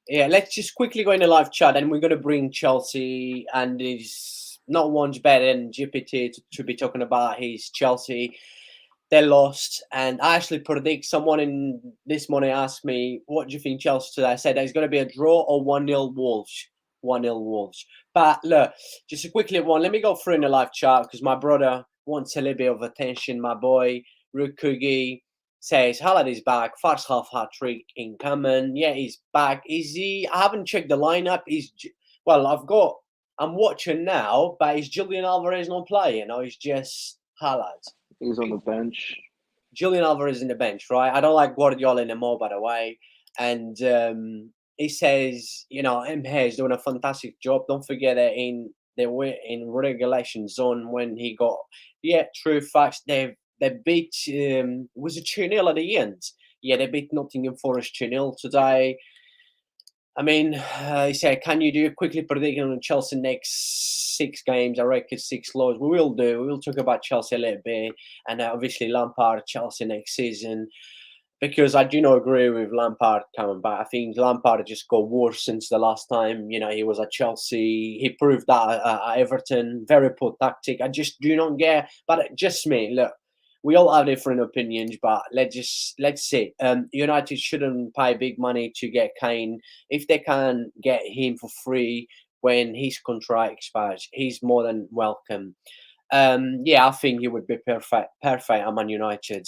Yeah, let's just quickly go in a live chat, and we're going to bring Chelsea, and he's not one's better than GPT to be talking about his Chelsea. They lost, and I actually predict someone in this morning asked me, what do you think Chelsea today? I said there's going to be a draw or 1-0 Wolves. 1-0 Wolves. But look, just a quick little one. Let me go through in the live chat because my brother wants a little bit of attention. My boy, Rukugi, says, Haaland back. First half hat-trick incoming. Yeah, he's back. Is he? I haven't checked the lineup. I'm watching now, but is Julian Alvarez not playing or is just Haaland? He's on the bench. Julian Alvarez in the bench, right? I don't like Guardiola anymore, by the way. And he says, Mhe is doing a fantastic job. Don't forget that they were in regulation zone when he got, true facts. They beat, was it 2-0 at the end? Yeah, they beat Nottingham Forest 2-0 today. I mean, he said, can you do a quickly prediction on Chelsea next 6 games? I reckon 6 losses. We will do. We will talk about Chelsea a little bit. And obviously Lampard, Chelsea next season. Because I do not agree with Lampard coming back. I think Lampard just got worse since the last time, he was at Chelsea. He proved that at Everton. Very poor tactic. I just do not get. But just me, look. We all have different opinions, but let's see. United shouldn't pay big money to get Kane. If they can get him for free when his contract expires, he's more than welcome. I think he would be perfect at Man United.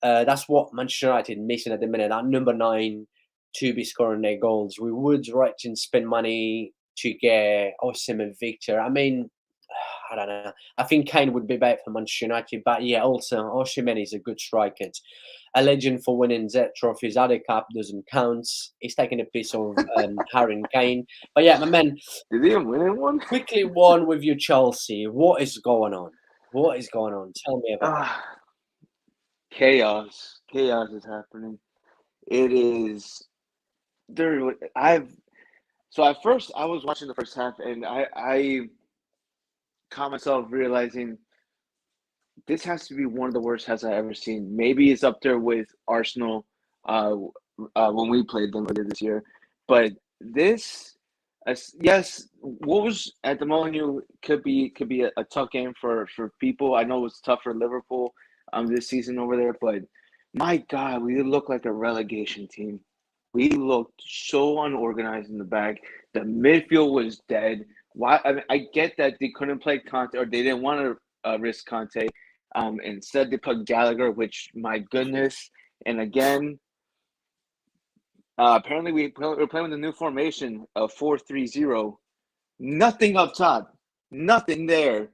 That's what Manchester United missing at the minute. That number 9 to be scoring their goals. We would spend money to get Osimhen and Victor. I mean, I don't know. I think Kane would be better for Manchester United, but also Osimhen is a good striker. A legend for winning Z trophies. Other cup doesn't count. He's taking a piece of Harry Kane. But my man. Did he win one? Quickly one with your Chelsea. What is going on? Tell me about it. Chaos. Chaos is happening. It is. So at first I was watching the first half and I caught myself realizing this has to be one of the worst halves I've ever seen. Maybe it's up there with Arsenal when we played them earlier this year. But this, yes, Wolves at the moment could be a tough game for people. I know it's tough for Liverpool this season over there, but my God, we look like a relegation team. We looked so unorganized in the back. The midfield was dead. Why? I mean, I get that they couldn't play Conte or they didn't want to risk Conte. Instead, they put Gallagher, which, my goodness. And again, apparently we're playing with the new formation of 4-3-0. Nothing up top. Nothing there.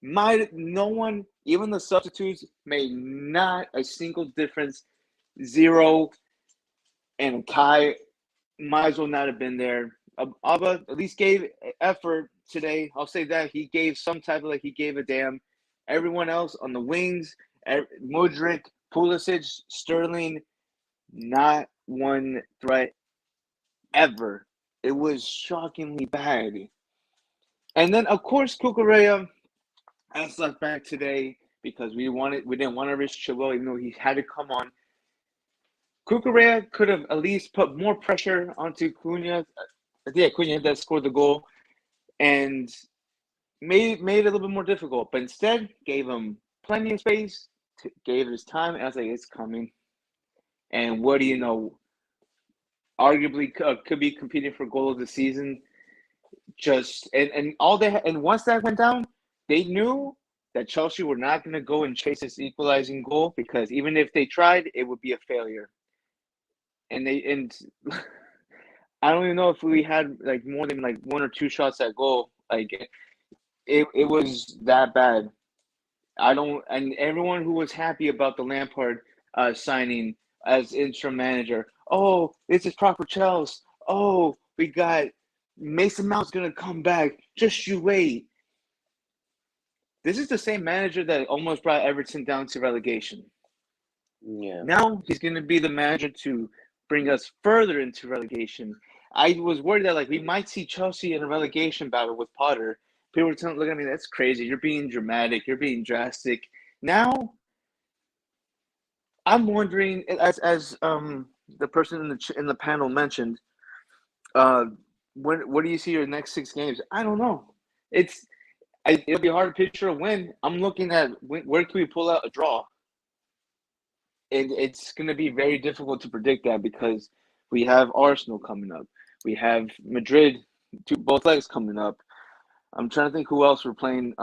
No one, even the substitutes, made not a single difference. Zero. and Kai might as well not have been there. Alba at least gave effort today. I'll say that he gave some type of he gave a damn. Everyone else on the wings, Modric, Pulisic, Sterling, not one threat ever. It was shockingly bad. And then of course Cucurella has left back today because we didn't want to risk Chilwell even though he had to come on. Cucurella could have at least put more pressure onto Cunha. Yeah, Cunha that scored the goal and made it a little bit more difficult. But instead, gave him plenty of space, gave his time, and I was like, it's coming. And what do you know? Arguably could be competing for goal of the season. And once that went down, they knew that Chelsea were not going to go and chase this equalizing goal because even if they tried, it would be a failure. And I don't even know if we had more than one or two shots at goal. It was that bad. And everyone who was happy about the Lampard signing as interim manager. Oh, this is proper Chelsea. Oh, we got Mason Mount's gonna come back. Just you wait. This is the same manager that almost brought Everton down to relegation. Yeah. Now he's gonna be the manager to bring us further into relegation. I was worried that we might see Chelsea in a relegation battle with Potter. People were looking at me, that's crazy. You're being dramatic. You're being drastic. Now, I'm wondering, as the person in the panel mentioned, what do you see your next 6 games? I don't know. It'll be hard to picture a win. I'm looking at where can we pull out a draw. And it's going to be very difficult to predict that because we have Arsenal coming up. We have Madrid, both legs coming up. I'm trying to think who else we're playing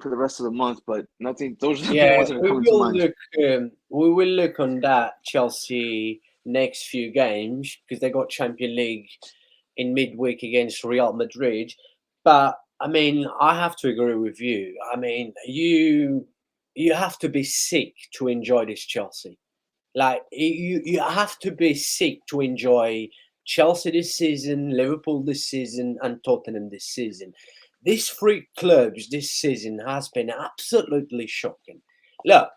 for the rest of the month, but nothing. Those are the ones that are coming to mind. We will look on that Chelsea next few games because they got Champions League in midweek against Real Madrid. But I mean, I have to agree with you. I mean, you have to be sick to enjoy this Chelsea. You have to be sick to enjoy Chelsea this season, Liverpool this season, and Tottenham this season. These 3 clubs this season has been absolutely shocking. Look,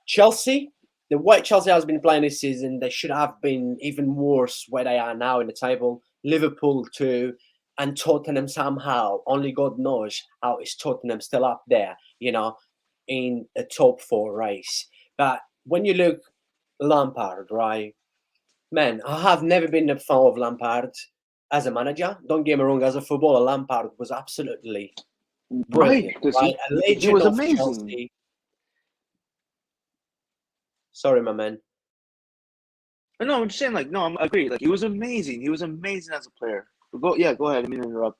Chelsea, the way Chelsea has been playing this season, they should have been even worse where they are now in the table. Liverpool too, and Tottenham somehow, only God knows how is Tottenham still up there, in a top 4 race. But when you look Lampard, right? Man, I have never been a fan of Lampard as a manager. Don't get me wrong, as a footballer, Lampard was absolutely brilliant. Right? A legend he was of amazing. Chelsea. Sorry, my man. No, I'm just saying, I agree. He was amazing. He was amazing as a player. Go ahead. I didn't mean to interrupt.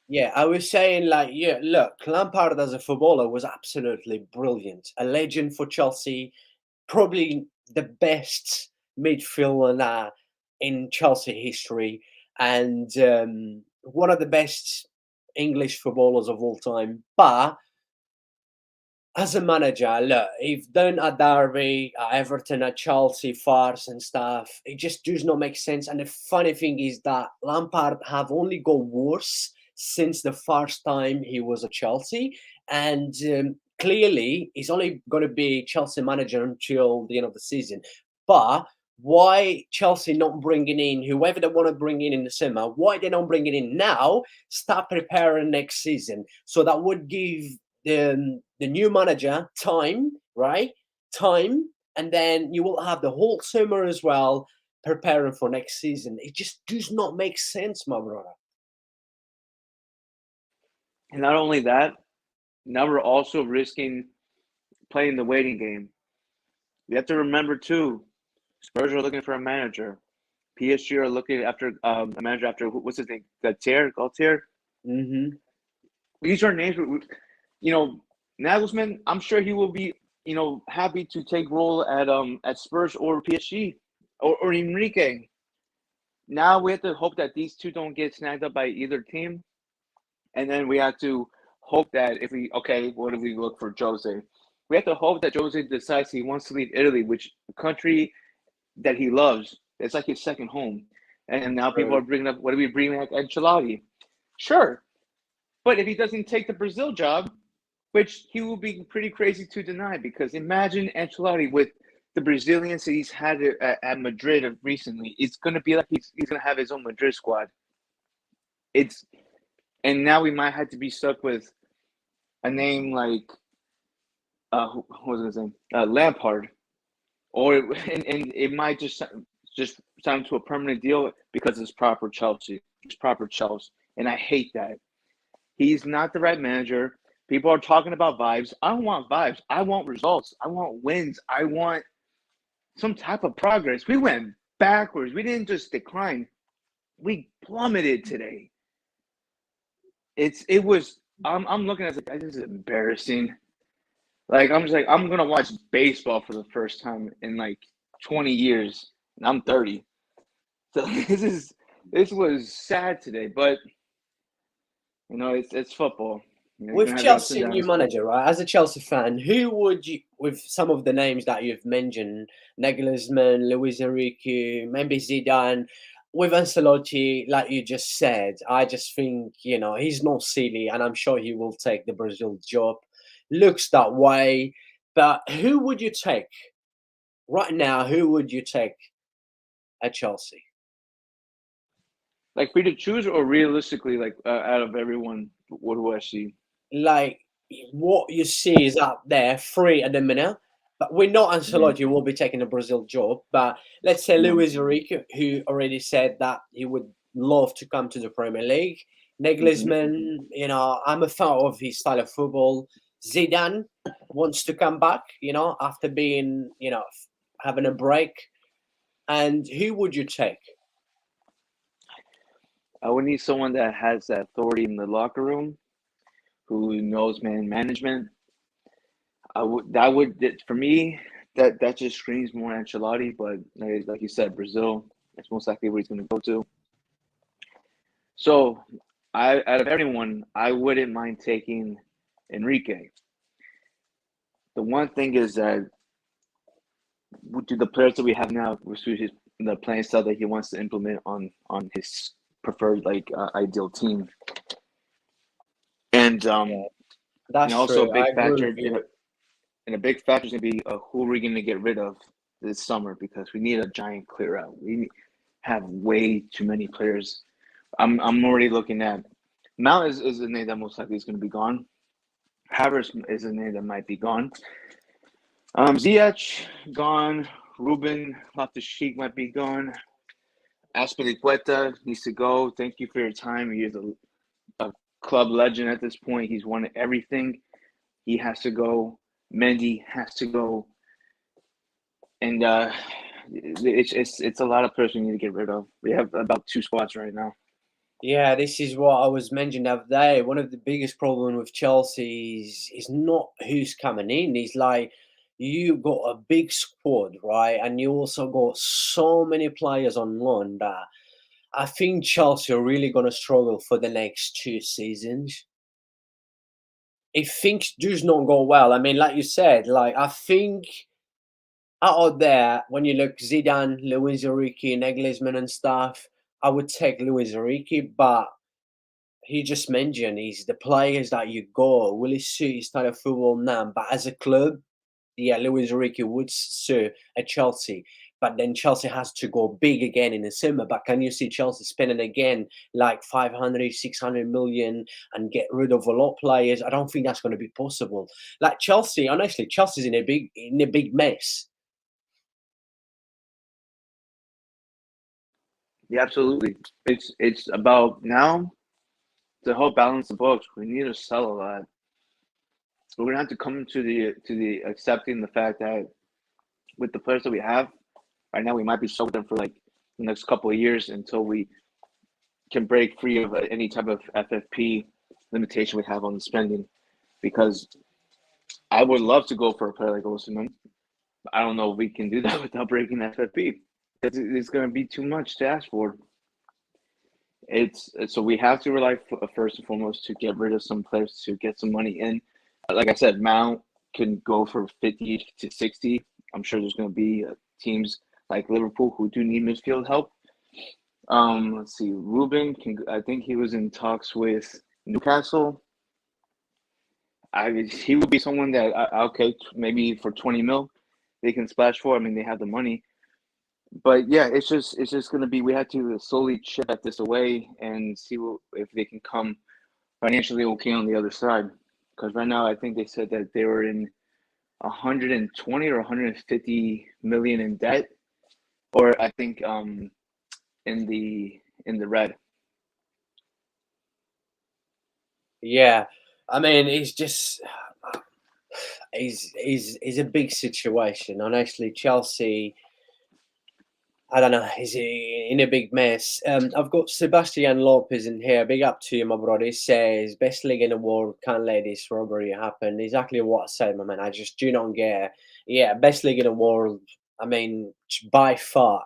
Yeah, I was saying, look, Lampard as a footballer was absolutely brilliant. A legend for Chelsea, probably the best midfielder in Chelsea history, and one of the best English footballers of all time. But as a manager, look, if done at Derby, at Everton, at Chelsea, farce and stuff, it just does not make sense. And the funny thing is that Lampard have only got worse since the first time he was at Chelsea. And clearly, he's only going to be Chelsea manager until the end of the season. But why Chelsea not bringing in whoever they want to bring in the summer? Why they not bringing in now? Start preparing next season. So that would give the new manager time, right? Time, and then you will have the whole summer as well preparing for next season. It just does not make sense, my brother. And not only that, now we're also risking playing the waiting game. You have to remember too, Spurs are looking for a manager. PSG are looking after a manager after what's his name? Galtier. Mm-hmm. These are names. Nagelsmann. I'm sure he will be happy to take role at Spurs or PSG or Enrique. Now we have to hope that these two don't get snagged up by either team, and then we have to hope that what if we look for Jose? We have to hope that Jose decides he wants to leave Italy, which country that he loves. It's like his second home. And now people are bringing up, what are we bringing back Ancelotti? Sure. But if he doesn't take the Brazil job, which he will be pretty crazy to deny, because imagine Ancelotti with the Brazilians that he's had at Madrid recently. It's going to be like he's going to have his own Madrid squad. And now we might have to be stuck with a name like, what was his name? Lampard. And it might just sign to a permanent deal because it's proper Chelsea. It's proper Chelsea. And I hate that. He's not the right manager. People are talking about vibes. I don't want vibes. I want results. I want wins. I want some type of progress. We went backwards. We didn't just decline. We plummeted today. I'm looking at it like, this is embarrassing. Like, I'm just like, I'm going to watch baseball for the first time in like 20 years. And I'm 30. So this was sad today, but you know, it's football. You know, with Chelsea new manager, right? As a Chelsea fan, who would you, with some of the names that you've mentioned, Nagelsmann, Luis Enrique, maybe Zidane, with Ancelotti, like you just said, I just think, you know, he's not silly, and I'm sure he will take the Brazil job. Looks that way, but who would you take right now? Who would you take at Chelsea? Like, free to choose, or realistically, like out of everyone, what do I see? Like, what you see is up there, free at the minute. But we know Ancelotti will be taking a Brazil job. But let's say Luis Enrique, who already said that he would love to come to the Premier League. Nagelsmann, you know, I'm a fan of his style of football. Zidane wants to come back, you know, after being, you know, having a break. And who would you take? I would need someone that has that authority in the locker room, who knows management. For me, that just screams more Ancelotti. But like you said, Brazil, that's most likely where he's going to go to. So, out of everyone, I wouldn't mind taking Enrique. The one thing is that do the players that we have now, the playing style that he wants to implement on his preferred ideal team, and that's also true. a big factor. And a big factor is going to be who are we going to get rid of this summer, because we need a giant clear out. We have way too many players. I'm already looking at Mount is the name that most likely is going to be gone. Havertz is a name that might be gone. Ziyech gone. Ruben Loftus-Cheek might be gone. Azpilicueta needs to go. Thank you for your time. He is a club legend at this point. He's won everything. He has to go. Mendy has to go. And it's a lot of players we need to get rid of. We have about 2 spots right now. Yeah, this is what I was mentioning the other day. One of the biggest problems with Chelsea is not who's coming in. It's like you got a big squad, right? And you also got so many players on loan that I think Chelsea are really going to struggle for the next 2 seasons. If things do not go well, I mean, like you said, like I think out there, when you look Zidane, Luis Enrique, Nagelsmann and stuff, I would take Luis Enrique, but he just mentioned he's the players that you go will he suit his style of football now. But as a club, yeah, Luis Enrique would suit at Chelsea. But then Chelsea has to go big again in the summer. But can you see Chelsea spending again like 500, 600 million and get rid of a lot of players? I don't think that's going to be possible. Like Chelsea, honestly, Chelsea's in a big mess. Yeah, absolutely. It's about now to help balance the books. We need to sell a lot. We're gonna have to come to the accepting the fact that with the players that we have right now, we might be stuck with them for like the next couple of years until we can break free of any type of FFP limitation we have on the spending. Because I would love to go for a player like Osimhen. I don't know if we can do that without breaking FFP. It's going to be too much to ask for. So we have to rely first and foremost to get rid of some players to get some money in. Like I said, Mount can go for 50 to 60. I'm sure there's going to be teams like Liverpool, who do need midfield help. Let's see. Ruben, I think he was in talks with Newcastle. He would be someone that okay, maybe for 20 mil, they can splash for. I mean, they have the money. But yeah, it's just gonna be. We have to slowly chip at this away and see if they can come financially okay on the other side. Because right now, I think they said that they were in 120 or 150 million in debt, or I think in the red. Yeah, I mean, it's just is a big situation. Honestly, Chelsea, I don't know, is in a big mess. I've got Sebastian Lopez in here. Big up to you, my brother. He says, best league in the world, can't let this robbery happen. Exactly what I said, my man. I just do not get. Yeah, best league in the world. I mean, by far.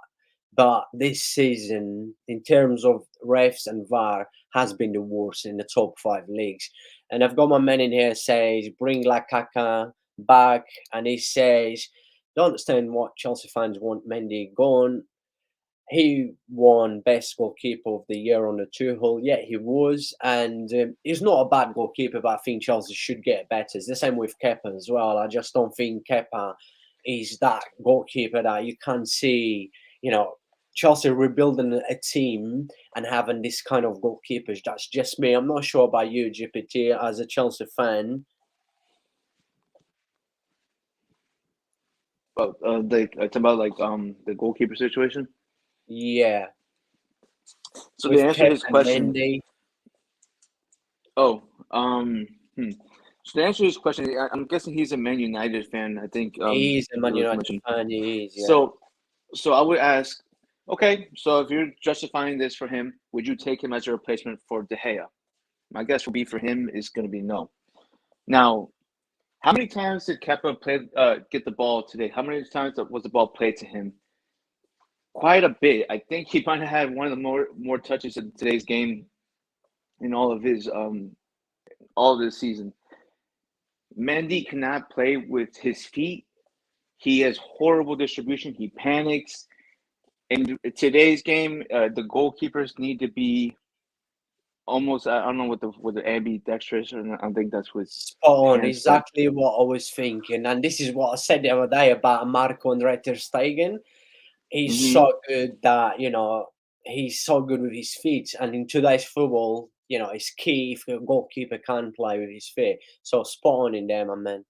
But this season, in terms of refs and VAR, has been the worst in the top 5 leagues. And I've got my man in here says, bring Lakaka back. And he says, don't understand what Chelsea fans want Mendy gone. He won best goalkeeper of the year on the Tuchel. Yeah, he was, and he's not a bad goalkeeper, but I think Chelsea should get better. It's the same with Kepa as well. I just don't think Kepa is that goalkeeper that you can see. Chelsea rebuilding a team and having this kind of goalkeepers. That's just me. I'm not sure about you, GPT, as a Chelsea fan. But it's about the goalkeeper situation. Yeah. So With to answer his question, Mendy. So to answer his question, I'm guessing he's a Man United fan. I think He's a Man he was United mentioned. fan. He is. Yeah. So I would ask, okay, so if you're justifying this for him, would you take him as a replacement for De Gea? My guess would be for him is going to be no. Now, how many times did Kepa get the ball today? How many times was the ball played to him? Quite a bit. I think he might have had one of the more touches in today's game in all of this season. Mendy cannot play with his feet. He has horrible distribution. He panics. In today's game, the goalkeepers need to be almost. I don't know what the ambidextrous, or I think that's what. Spot on, exactly what I was thinking, and this is what I said the other day about Marco and ter Stegen. He's so good that he's so good with his feet, and in today's football, it's key if a goalkeeper can play with his feet. So spot on in there, my man.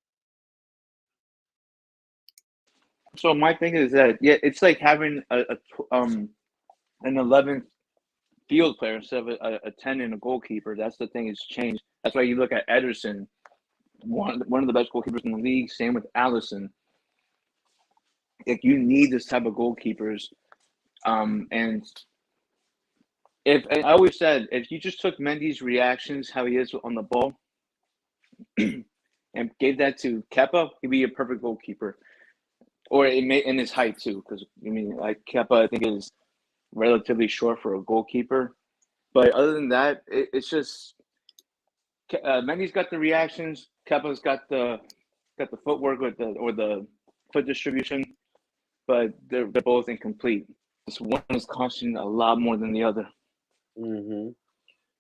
So my thing is that it's like having an 11th field player instead of a 10 and a goalkeeper. That's the thing, it's changed. That's why you look at Ederson, one of the best goalkeepers in the league. Same with Alisson. Like, you need this type of goalkeepers, and I always said, if you just took Mendy's reactions, how he is on the ball, and gave that to Kepa, he'd be a perfect goalkeeper. Or in his height too, because like Kepa, I think is relatively short for a goalkeeper. But other than that, it's just Mendy's got the reactions. Kepa's got the footwork or the foot distribution, but they're both incomplete. This one is costing a lot more than the other. Mm-hmm.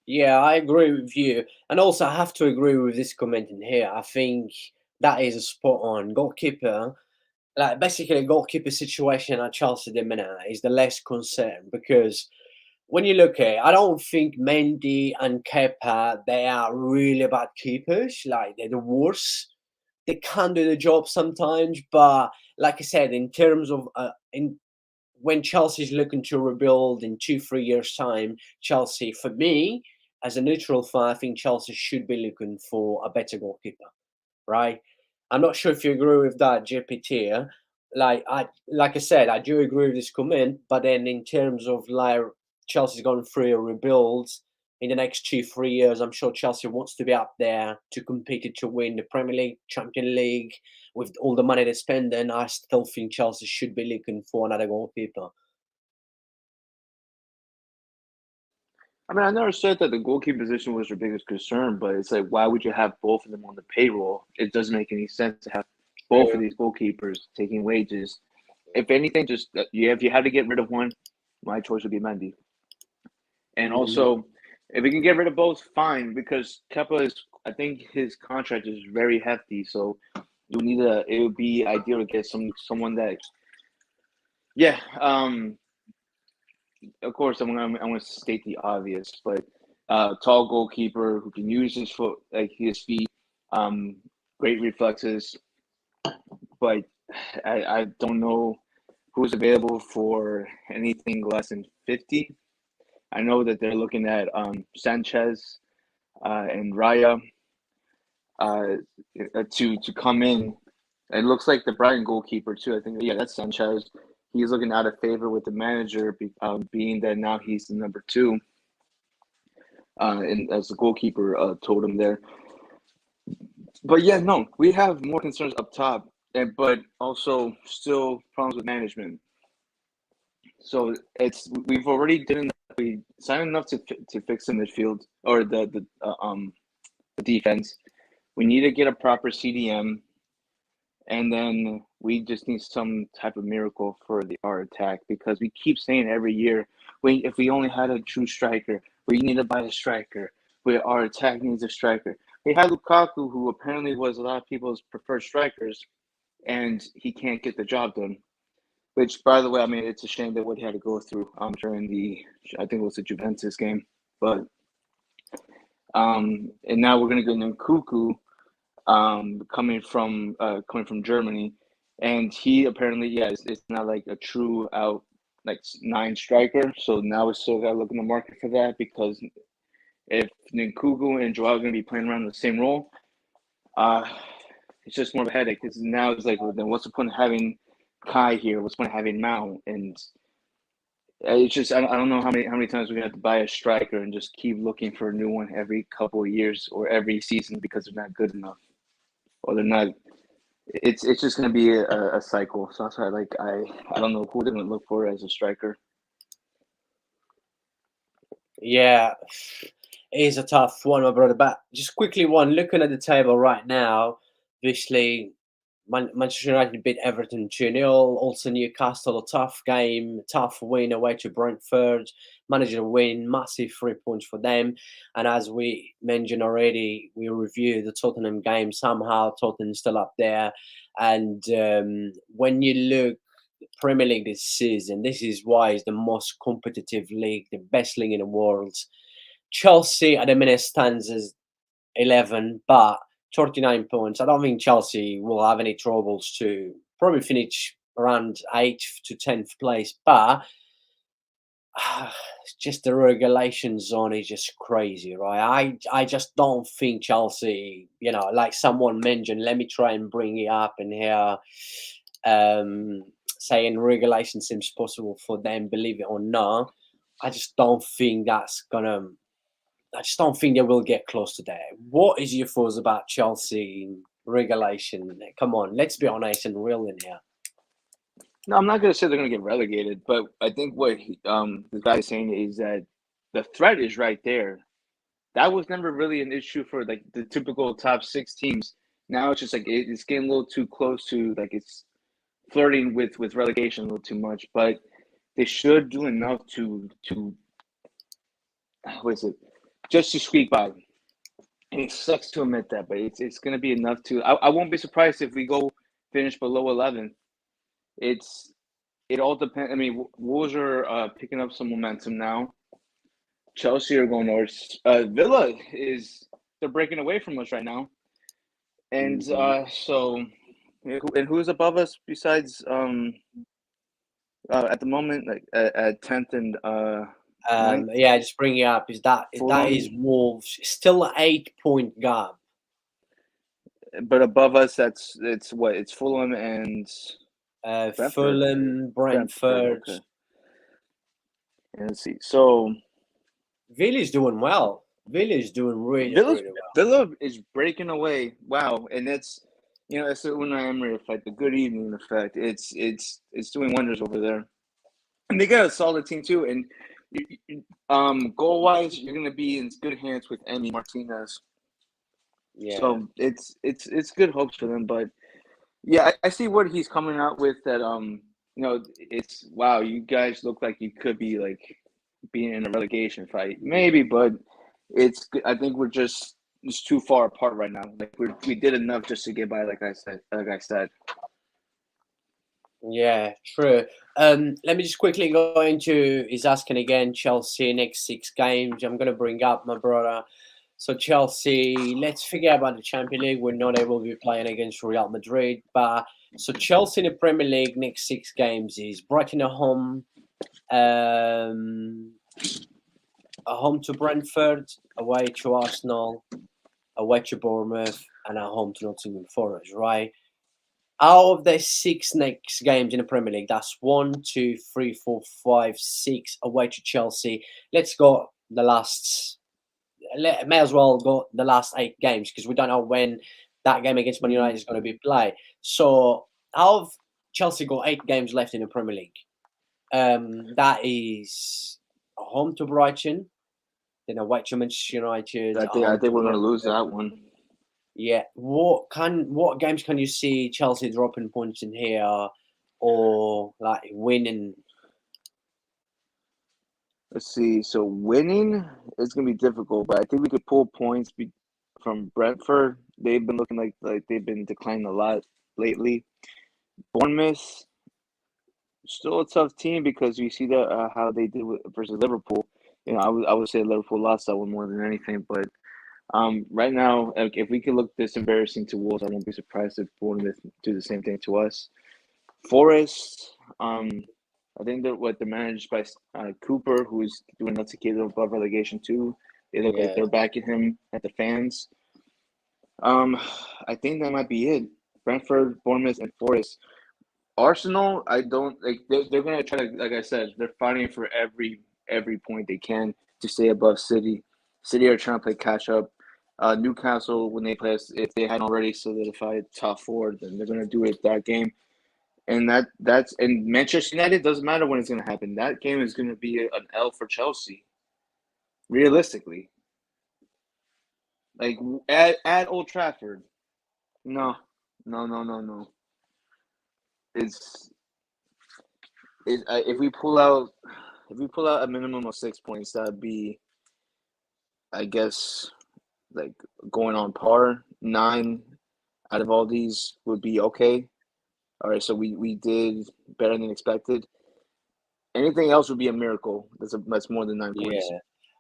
Yeah, I agree with you, and also I have to agree with this comment in here. I think that is a spot on goalkeeper. Like, basically, a goalkeeper situation at Chelsea the minute is the less concern, because when you look at it, I don't think Mendy and Kepa, they are really bad keepers. Like, they're the worst. They can do the job sometimes, but like I said, in terms of when Chelsea's looking to rebuild in 2-3 years' time, Chelsea, for me, as a neutral fan, I think Chelsea should be looking for a better goalkeeper, right? I'm not sure if you agree with that, GPT. Like I said, I do agree with this comment, but then in terms of like Chelsea's going through a rebuild in the next 2-3 years, I'm sure Chelsea wants to be up there to compete to win the Premier League, Champions League, with all the money they spend. And I still think Chelsea should be looking for another goalkeeper. I mean, I never said that the goalkeeper position was your biggest concern, but it's like, why would you have both of them on the payroll? It doesn't make any sense to have both of these goalkeepers taking wages. if anything, just if you had to get rid of one, my choice would be Mendy. And also, if we can get rid of both, fine, because Kepa is, I think his contract is very hefty, so it would be ideal to get someone that, yeah, of course I'm gonna state the obvious, but tall goalkeeper who can use his foot, like his feet, great reflexes, but I don't know who's available for anything less than 50. I know that they're looking at Sanchez and Raya to come in. It looks like the Brighton goalkeeper too. I think that's Sanchez. He's looking out of favor with the manager, being that now he's the number 2, and as the goalkeeper told him there. But yeah, no, we have more concerns up top, but also still problems with management. So we've already we signed enough to fix the midfield or the defense. We need to get a proper CDM, and then we just need some type of miracle for our attack, because we keep saying every year, if we only had a true striker, we need to buy a striker. Our attack needs a striker. We had Lukaku, who apparently was a lot of people's preferred strikers, and he can't get the job done. Which, by the way, I mean, it's a shame that what he had to go through during I think it was the Juventus game. But and now we're gonna get Nkunku coming from Germany, and he apparently it's not like a true out like 9 striker. So now we still gotta look in the market for that, because if Nkunku and Joao are gonna be playing around the same role, it's just more of a headache. Because now it's like, well, then what's the point of having Kai here? What's the point of having Mount? And it's just I don't know how many times we're gonna have to buy a striker and just keep looking for a new one every couple of years or every season, because they're not good enough, or they're not. It's just gonna be a cycle. So that's why I don't know who they're gonna look for as a striker. Yeah, it is a tough one, my brother. But just quickly, looking at the table right now, obviously Manchester United beat Everton 2-0. Also Newcastle, a tough game, tough win away to Brentford. Managed to win, massive 3 points for them. And as we mentioned already, we reviewed the Tottenham game. Somehow Tottenham's still up there. And when you look Premier League this season, this is why it's the most competitive league, the best league in the world. Chelsea at the minute stands as 11, but 39 points. I don't think Chelsea will have any troubles to probably finish around 8th to 10th place, but just the relegation zone is just crazy, right? I just don't think Chelsea, like someone mentioned, let me try and bring it up in here, saying regulation seems possible for them, believe it or not. I just don't think they will get close to that. What is your thoughts about Chelsea regulation? Come on, let's be honest and real in here. No, I'm not going to say they're going to get relegated, but I think what the guy is saying is that the threat is right there. That was never really an issue for like the typical top 6 teams. Now it's just like it's getting a little too close to, like, it's flirting with relegation a little too much. But they should do enough to what is it? Just to squeak by. And it sucks to admit that, but it's going to be enough to. I won't be surprised if we finish below 11. It all depends. I mean, Wolves are picking up some momentum now. Chelsea are going north. Villa they're breaking away from us right now, and so and who's above us besides at the moment, like at 10th and just bring it up. That is Wolves, still an 8-point gap. But above us, it's Fulham and Fulham, Brentford. Okay. And let's see. So Villa's doing well. Villa is doing really well. Villa is breaking away. Wow, and it's it's the Unai Emery effect, the good evening effect. It's doing wonders over there, and they got a solid team too. And goal wise, you're gonna be in good hands with Emi Martinez. Yeah. So it's good hopes for them, but yeah, I see what he's coming out with, that it's wow. You guys look like you could be like being in a relegation fight, maybe, but I think we're just too far apart right now. Like we did enough just to get by. Like I said. Yeah, true. Let me just quickly go into. He's asking again. Chelsea next 6 games. I'm gonna bring up my brother. So Chelsea, let's forget about the Champions League. We're not able to be playing against Real Madrid, but so Chelsea in the Premier League next 6 games is Brighton at home, um, at home to Brentford, away to Arsenal, away to Bournemouth, and at home to Nottingham Forest. Right. Out of the 6 next games in the Premier League, that's 1, 2, 3, 4, 5, 6 away to Chelsea. Let's go the last. May as well go the last 8 games because we don't know when that game against Man United is going to be played. So out of Chelsea got 8 games left in the Premier League. That is home to Brighton, then away to Manchester United. I think we're gonna lose that one. Yeah. What games can you see Chelsea dropping points in here or like winning? Let's see. So winning is gonna be difficult, but I think we could pull points from Brentford. They've been looking like they've been declining a lot lately. Bournemouth, still a tough team because you see that how they did versus Liverpool. I would say Liverpool lost that one more than anything. But right now, like, if we could look this embarrassing to Wolves, I won't be surprised if Bournemouth do the same thing to us. Forest, I think they're managed by Cooper, who's doing enough to get above relegation too. They look like they're backing him at the fans. I think that might be it. Brentford, Bournemouth, and Forest. Arsenal, I don't like. They're gonna try to, like I said, they're fighting for every point they can to stay above City. City are trying to play catch up. Newcastle, when they play us, if they hadn't already solidified top 4, then they're gonna do it that game. And that's and Manchester United doesn't matter when it's gonna happen. That game is gonna be an L for Chelsea, realistically. Like at Old Trafford, no, no. It's if we pull out a minimum of 6 points, that'd be, I guess, like going on par. 9 out of all these would be okay. All right, so we did better than expected. Anything else would be a miracle. That's more than 9 points. Yeah.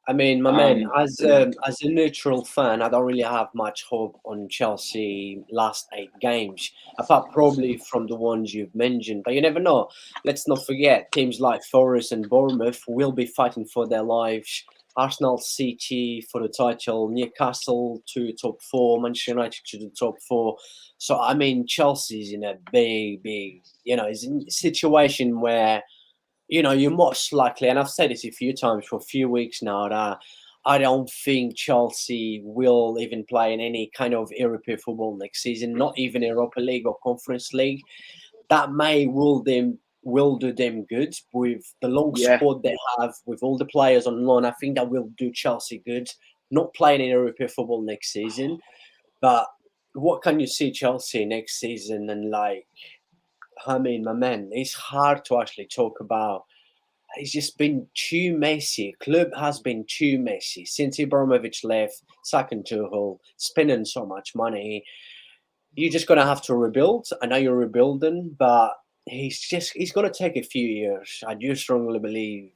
I mean, my man, as a neutral fan, I don't really have much hope on Chelsea last 8 games, apart probably from the ones you've mentioned. But you never know. Let's not forget, teams like Forest and Bournemouth will be fighting for their lives. Arsenal, City for the title, Newcastle to top 4, Manchester United to the top 4. So I mean, Chelsea's in a big, is in a situation where you're most likely, and I've said this a few times for a few weeks now, that I don't think Chelsea will even play in any kind of European football next season, not even Europa League or Conference League. That will do them good with the long squad they have, with all the players on loan. I think that will do Chelsea good, not playing in European football next season. But what can you see Chelsea next season? And I mean, my man, it's hard to actually talk about. It's just been too messy. Club has been too messy since Ibrahimovic left, second Tuchel, spending so much money. You're just gonna have to rebuild. I know you're rebuilding, but he's gonna take a few years. I do strongly believe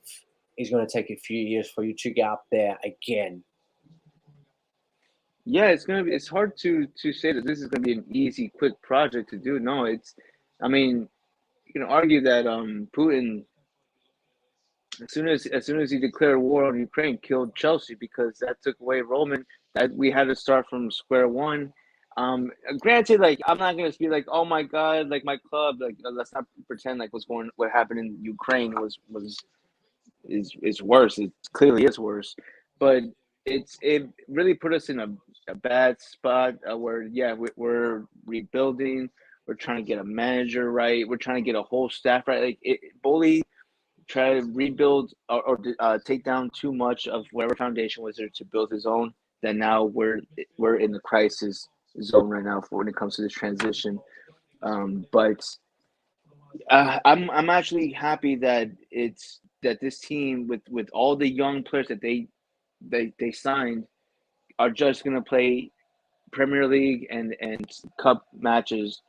it's gonna take a few years for you to get up there again. Yeah, it's hard to say that this is gonna be an easy, quick project to do. No, I mean, you can argue that Putin, as soon as he declared war on Ukraine, killed Chelsea because that took away Roman. That we had to start from square one. Granted, like I'm not gonna be like, oh my god, like my club, like let's not pretend like what happened in Ukraine is worse. It clearly is worse, but it really put us in a bad spot where we're rebuilding. We're trying to get a manager right. We're trying to get a whole staff right. Like Bully try to rebuild or take down too much of whatever foundation was there to build his own. Then now we're in the crisis zone right now for when it comes to this transition. But I'm actually happy that this team with all the young players that they signed are just gonna play Premier League and Cup matches.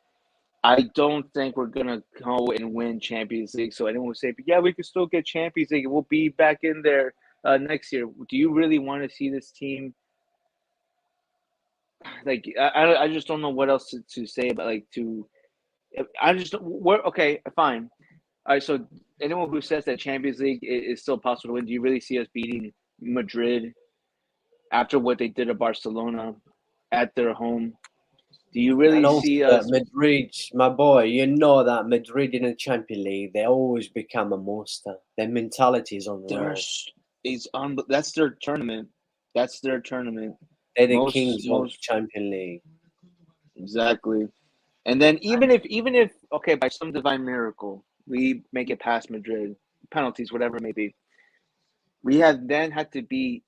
I don't think we're gonna go and win Champions League. So anyone would say, but yeah, we could still get Champions League. We'll be back in there next year. Do you really want to see this team? Like I just don't know what else to say about like to. I just we're okay. Fine. All right. So anyone who says that Champions League is still possible to win, do you really see us beating Madrid after what they did at Barcelona at their home? Do you And really also see us? Madrid, my boy, you know that Madrid in the Champions League, they always become a monster. Their mentality is unreal. That's their tournament. That's their tournament. They're the Most kings of most Champions League. exactly. And then even if okay, by some divine miracle we make it past Madrid, penalties, whatever it may be, we have then had to beat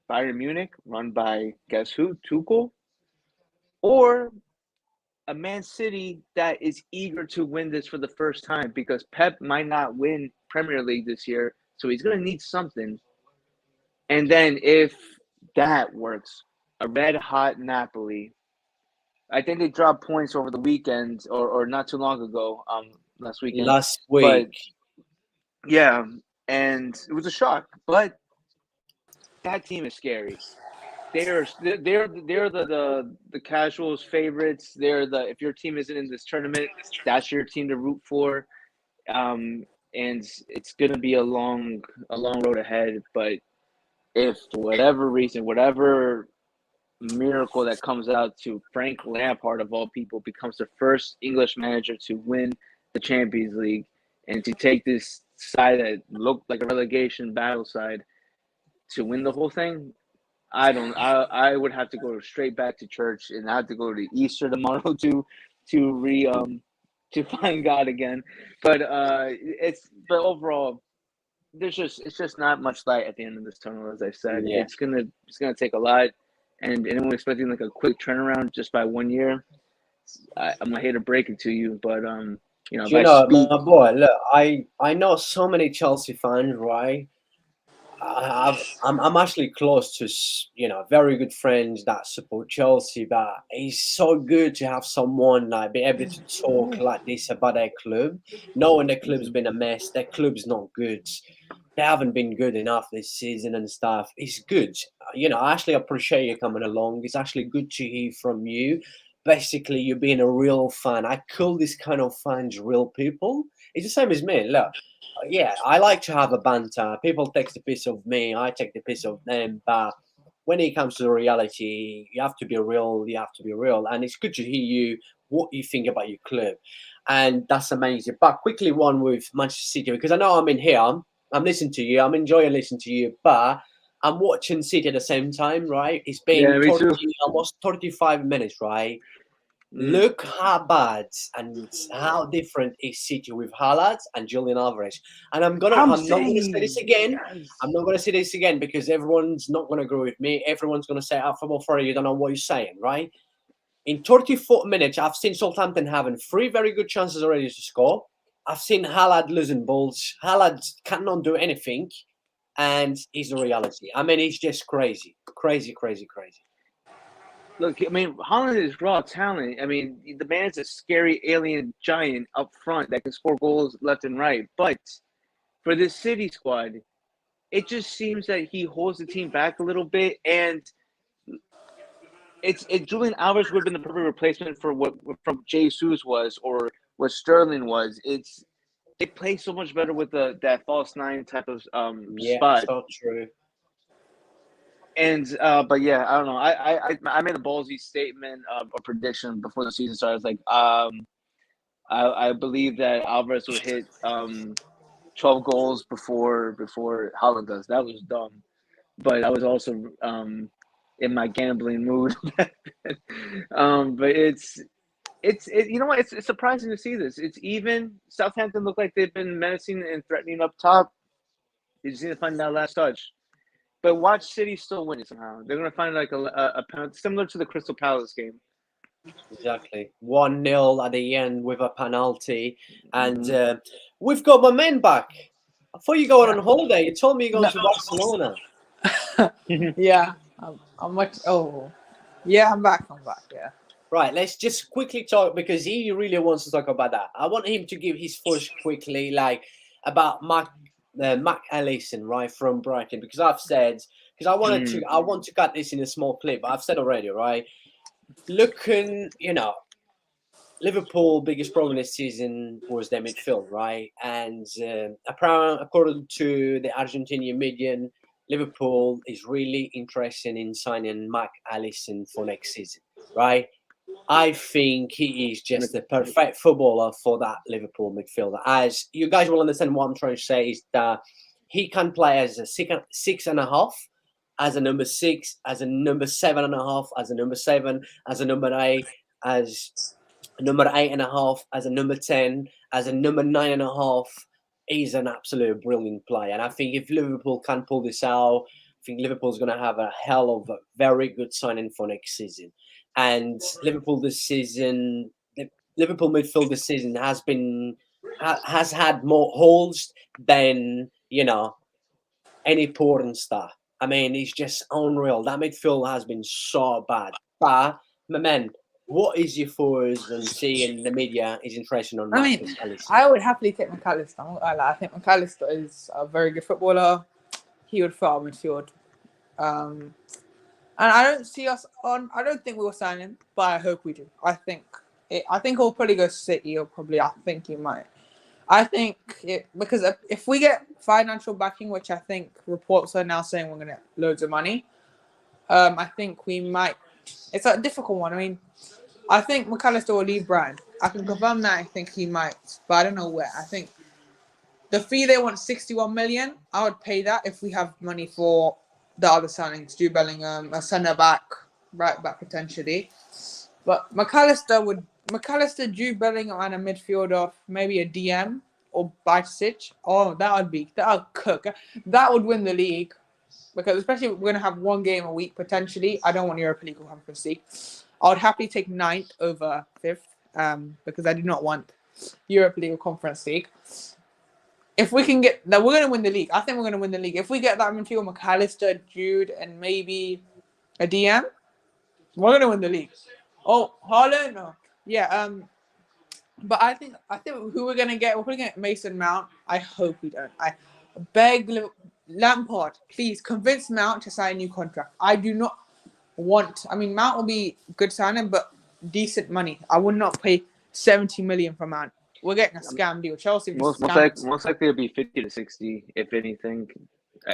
Bayern Munich, run by guess who, Tuchel, or a Man City that is eager to win this for the first time because Pep might not win Premier League this year, so he's going to need something. And then if that works, a red hot Napoli. I think they dropped points over the weekend or not too long ago, last weekend. Last But week, yeah, and it was a shock. But that team is scary. They're the casuals favorites. They're the if your team isn't in this tournament, that's your team to root for. And it's gonna be a long road ahead. But if for whatever reason, whatever miracle that comes out to Frank Lampard of all people becomes the first English manager to win the Champions League and to take this side that looked like a relegation battle side to win the whole thing. I would have to go straight back to church and I have to go to Easter tomorrow to find God again. But but overall it's just not much light at the end of this tunnel, as I said. yeah. It's gonna take a lot, and anyone expecting like a quick turnaround just by 1 year, I'm gonna hate to break it to you, but if Do you I know, speak, my boy? Look, I know so many Chelsea fans, right? I'm actually close to very good friends that support Chelsea, but it's so good to have someone like be able to talk like this about their club, knowing their club's been a mess, their club's not good, they haven't been good enough this season and stuff. It's good, I actually appreciate you coming along. It's actually good to hear from you. Basically, you being a real fan. I call this kind of fans real people. It's the same as me. Look, yeah, I like to have a banter. People take the piss of me, I take the piss of them. But when it comes to the reality, you have to be real. You have to be real, and it's good to hear you what you think about your club, and that's amazing. But quickly, one with Manchester City because I know I'm in here. I'm listening to you. I'm enjoying listening to you, but I'm watching City at the same time. Right? It's been yeah, me 30, too. almost 35 minutes. Right? Mm. Look how bad and how different is City with Haaland and Julian Alvarez. And I'm I'm not gonna say this saying again. yes. I'm not gonna say this again because everyone's not gonna agree with me. Everyone's gonna say, Football Ferreira, you don't know what you're saying, right? In 34 minutes, I've seen Southampton having three very good chances already to score. I've seen Haaland losing balls. Haaland cannot do anything, and it's the reality. I mean, it's just crazy, crazy, crazy, crazy. Look, I mean, Holland is raw talent. I mean, the man is a scary alien giant up front that can score goals left and right. But for this City squad, it just seems that he holds the team back a little bit, and Julian Alvarez would have been the perfect replacement for what from Jesus was or what Sterling was. They play so much better with that false nine type of Yeah, spot. so true. And but yeah, I don't know. I made a ballsy statement or prediction before the season started. I was like, I believe that Alvarez will hit 12 goals before Holland does. That was dumb, but I was also in my gambling mood. But you know what? It's surprising to see this. It's even Southampton look like they've been menacing and threatening up top. They just need to find that last touch. But watch City still win it somehow. They're gonna find like a penalty similar to the Crystal Palace game. Exactly. 1-0 at the end with a penalty. And we've got my men back. I thought you were going on holiday. You told me you're going to Barcelona. Yeah, I'm much. Oh, yeah, I'm back. Yeah. Right, let's just quickly talk because he really wants to talk about that. I want him to give his thoughts quickly, like about Mac Allison, right, from Brighton, because I've said because I want to cut this in a small clip, but I've said already, right? Looking, Liverpool biggest problem this season was their midfield, right? And apparently, according to the Argentinian media, Liverpool is really interested in signing Mac Allison for next season, right? I think he is just the perfect footballer for that Liverpool midfielder. As you guys will understand what I'm trying to say is that he can play as a 6.5, as a number 6, as a number 7.5, as a number 7, as a number 8, as a number 8.5, as a number 10, as a number 9.5. He's an absolute brilliant player. And I think if Liverpool can pull this out, I think Liverpool's going to have a hell of a very good signing for next season. And Liverpool this season, the Liverpool midfield this season has had more holes than any porn star. I mean, it's just unreal. That midfield has been so bad. But my man, what is your thoughts on seeing the media is interested on Marcus Allison? I would happily take McAllister. I'm not gonna lie. I think McAllister is a very good footballer. He would fit our midfield. And I don't see us on. I don't think we'll sign him, but I hope we do. I think he'll probably go City. I think he might. Because if we get financial backing, which I think reports are now saying we're gonna get loads of money, I think we might. It's a difficult one. I mean, I think McAllister will leave Brighton. I can confirm that. I think he might, but I don't know where. I think the fee they want 61 million. I would pay that if we have money for the other signings, Jude Bellingham, a centre back, right back potentially. But McAllister, Jude Bellingham, and a midfielder, maybe a DM or Bajcic. Oh, that would cook. That would win the league because especially if we're gonna have one game a week potentially. I don't want Europa League or Conference League. I would happily take 9th over 5th because I do not want Europa League or Conference League. If we can get that, we're going to win the league. I think we're going to win the league. If we get that midfield, McAllister, Jude, and maybe a DM, we're going to win the league. Oh, Haaland? No. Yeah. But I think who we're going to get, we're going to get Mason Mount. I hope we don't. I beg Lampard, please convince Mount to sign a new contract. I do not want. I mean, Mount will be good signing, but decent money. I would not pay 70 million for Mount. We're getting a scam deal. Chelsea most likely it'll be 50 to 60, if anything.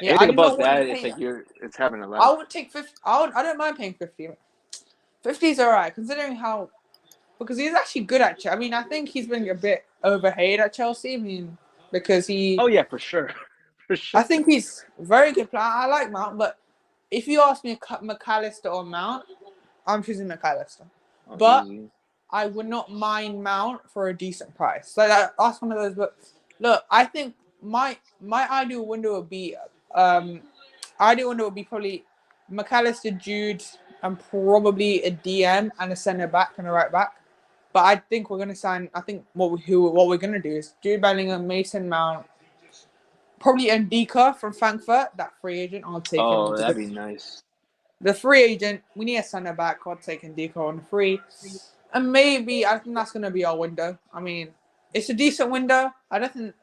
Yeah, anything above that, it's like it's having a lot. I would take 50. I don't mind paying 50. 50 is alright, considering because he's actually good at Chelsea. I mean, I think he's been a bit overhated at Chelsea. I mean, because he. Oh yeah, for sure. I think he's a very good player. I like Mount, but if you ask me McAllister or Mount, I'm choosing McAllister. But I would not mind Mount for a decent price. So that's one of those. But look, I think my ideal window would be probably McAllister, Jude, and probably a DM and a centre back and a right back. But I think we're gonna sign. I think what we're gonna do is Jude Bellingham, Mason Mount, probably Ndika from Frankfurt, that free agent. I'll take him. Oh, that'd be nice. The free agent, we need a centre back. I'll take Ndika on free. And maybe, I think that's going to be our window. I mean, it's a decent window. I don't think,